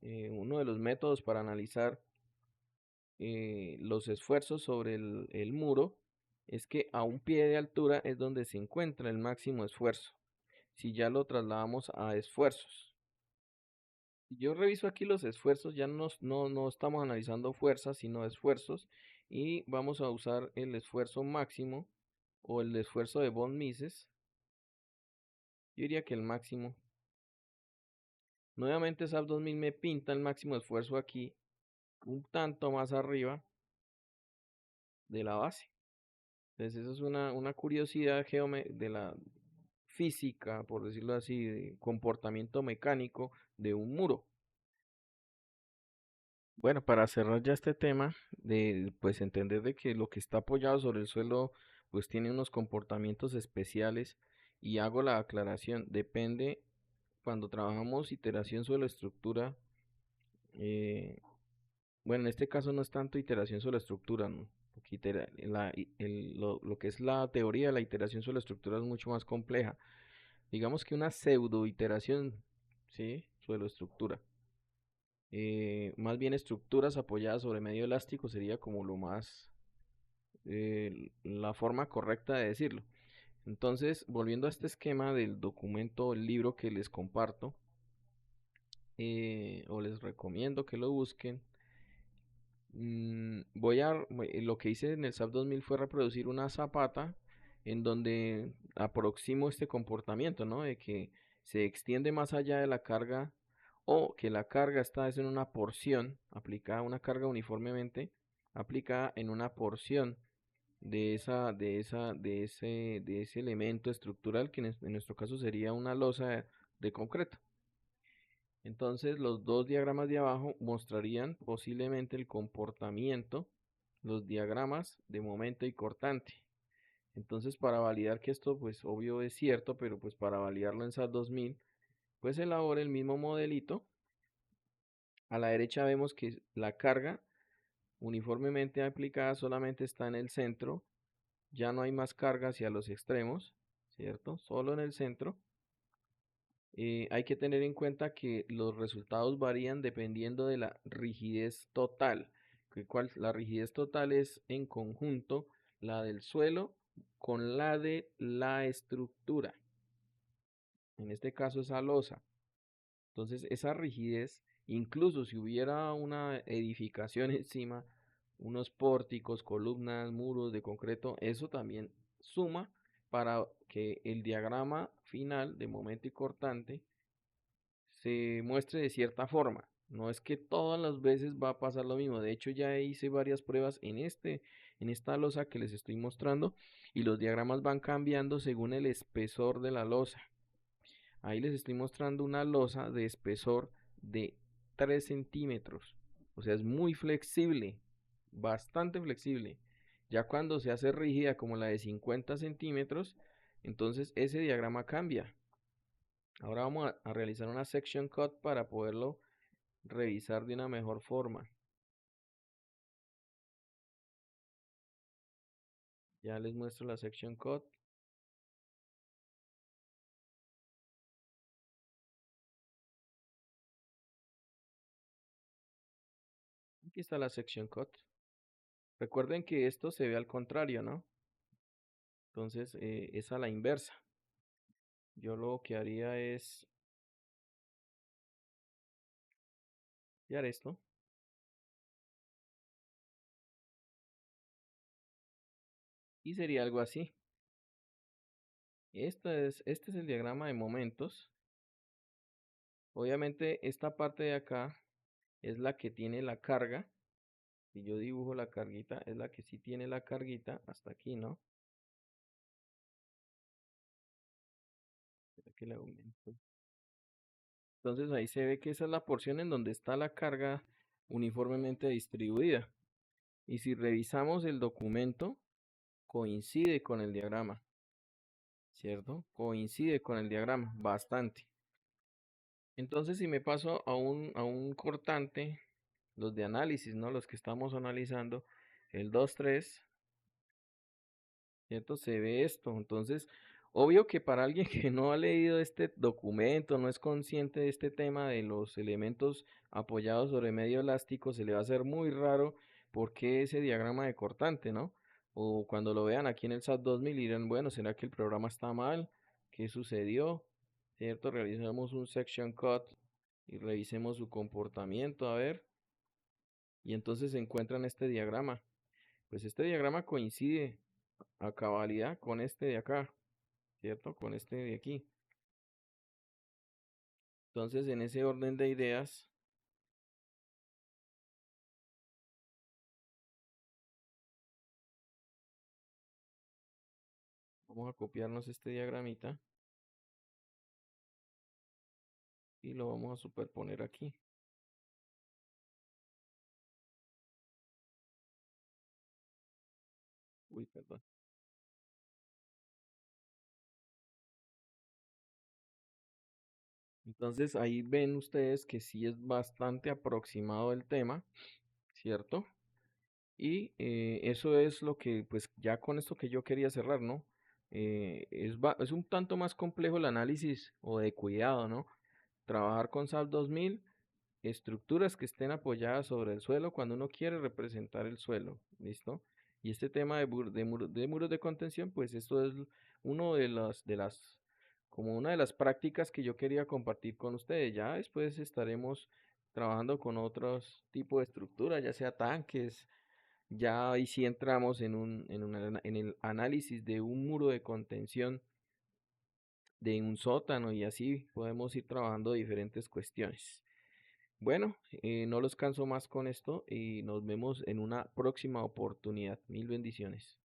uno de los métodos para analizar los esfuerzos sobre el muro, es que a un pie de altura es donde se encuentra el máximo esfuerzo. Si ya lo trasladamos a esfuerzos. Si yo reviso aquí los esfuerzos, ya no estamos analizando fuerzas, sino esfuerzos. Y vamos a usar el esfuerzo máximo o el esfuerzo de von Mises. Yo diría que el máximo. Nuevamente SAP 2000 me pinta el máximo esfuerzo aquí, un tanto más arriba de la base. Entonces eso es una curiosidad de la física, por decirlo así, de comportamiento mecánico de un muro. Bueno, para cerrar ya este tema, de pues entender de que lo que está apoyado sobre el suelo pues tiene unos comportamientos especiales, y hago la aclaración, depende cuando trabajamos iteración sobre la estructura. Bueno, en este caso no es tanto iteración sobre la estructura, ¿no? Porque lo que es la teoría de la iteración sobre la estructura es mucho más compleja. Digamos que una pseudo iteración, ¿sí? Sobre la estructura. Más bien estructuras apoyadas sobre medio elástico sería como la forma correcta de decirlo. Entonces, volviendo a este esquema del documento, el libro que les comparto, o les recomiendo que lo busquen. Lo que hice en el SAP 2000 fue reproducir una zapata en donde aproximo este comportamiento, ¿no? De que se extiende más allá de la carga, o que la carga está en una porción aplicada, una carga uniformemente aplicada en una porción de ese elemento estructural, que en nuestro caso sería una losa de concreto. Entonces los dos diagramas de abajo mostrarían posiblemente el comportamiento, los diagramas de momento y cortante. Entonces, para validar que esto pues obvio es cierto, pero pues para validarlo en SAT 2000, pues elabora el mismo modelito. A la derecha vemos que la carga uniformemente aplicada solamente está en el centro, ya no hay más carga hacia los extremos, ¿cierto? Solo en el centro. hay que tener en cuenta que los resultados varían dependiendo de la rigidez total. La rigidez total es en conjunto la del suelo con la de la estructura. En este caso esa losa. Entonces esa rigidez, incluso si hubiera una edificación encima, unos pórticos, columnas, muros de concreto, eso también suma para que el diagrama final de momento y cortante se muestre de cierta forma. No es que todas las veces va a pasar lo mismo. De hecho, ya hice varias pruebas en esta losa que les estoy mostrando y los diagramas van cambiando según el espesor de la losa. Ahí les estoy mostrando una losa de espesor de 3 centímetros. O sea, es muy flexible, bastante flexible. Ya cuando se hace rígida como la de 50 centímetros, entonces ese diagrama cambia. Ahora vamos a realizar una section cut para poderlo revisar de una mejor forma. Ya les muestro la section cut. Aquí está la section cut. Recuerden que esto se ve al contrario, ¿no? Entonces es a la inversa. Yo lo que haría es copiar esto. Y sería algo así. Este es el diagrama de momentos. Obviamente esta parte de acá es la que tiene la carga. Si yo dibujo la carguita, es la que sí tiene la carguita hasta aquí, ¿no? Espera que le aumento. Entonces ahí se ve que esa es la porción en donde está la carga uniformemente distribuida. Y si revisamos el documento, coincide con el diagrama, ¿cierto? Coincide con el diagrama bastante. Entonces si me paso a un cortante, los de análisis, ¿no? Los que estamos analizando, el 2-3, ¿cierto? Se ve esto. Entonces, obvio que para alguien que no ha leído este documento, no es consciente de este tema de los elementos apoyados sobre medio elástico, se le va a hacer muy raro por qué ese diagrama de cortante, ¿no? O cuando lo vean aquí en el SAT 2000 dirán, bueno, ¿será que el programa está mal? ¿Qué sucedió? ¿Cierto? Realizamos un section cut y revisemos su comportamiento, a ver. Y entonces se encuentran este diagrama. Pues este diagrama coincide a cabalidad con este de acá, ¿cierto? Con este de aquí. Entonces, en ese orden de ideas, vamos a copiarnos este diagramita y lo vamos a superponer aquí. Uy, perdón. Entonces, ahí ven ustedes que sí es bastante aproximado el tema, ¿cierto? Y eso es lo que, pues ya con esto que yo quería cerrar, ¿no? Es un tanto más complejo el análisis o de cuidado, ¿no? Trabajar con SAP 2000, estructuras que estén apoyadas sobre el suelo cuando uno quiere representar el suelo, ¿listo? Y este tema de muros de contención, pues esto es uno como una de las prácticas que yo quería compartir con ustedes. Ya después estaremos trabajando con otros tipos de estructuras, ya sea tanques, ya ahí sí entramos en el análisis de un muro de contención de un sótano y así podemos ir trabajando diferentes cuestiones. Bueno, no los canso más con esto y nos vemos en una próxima oportunidad. Mil bendiciones.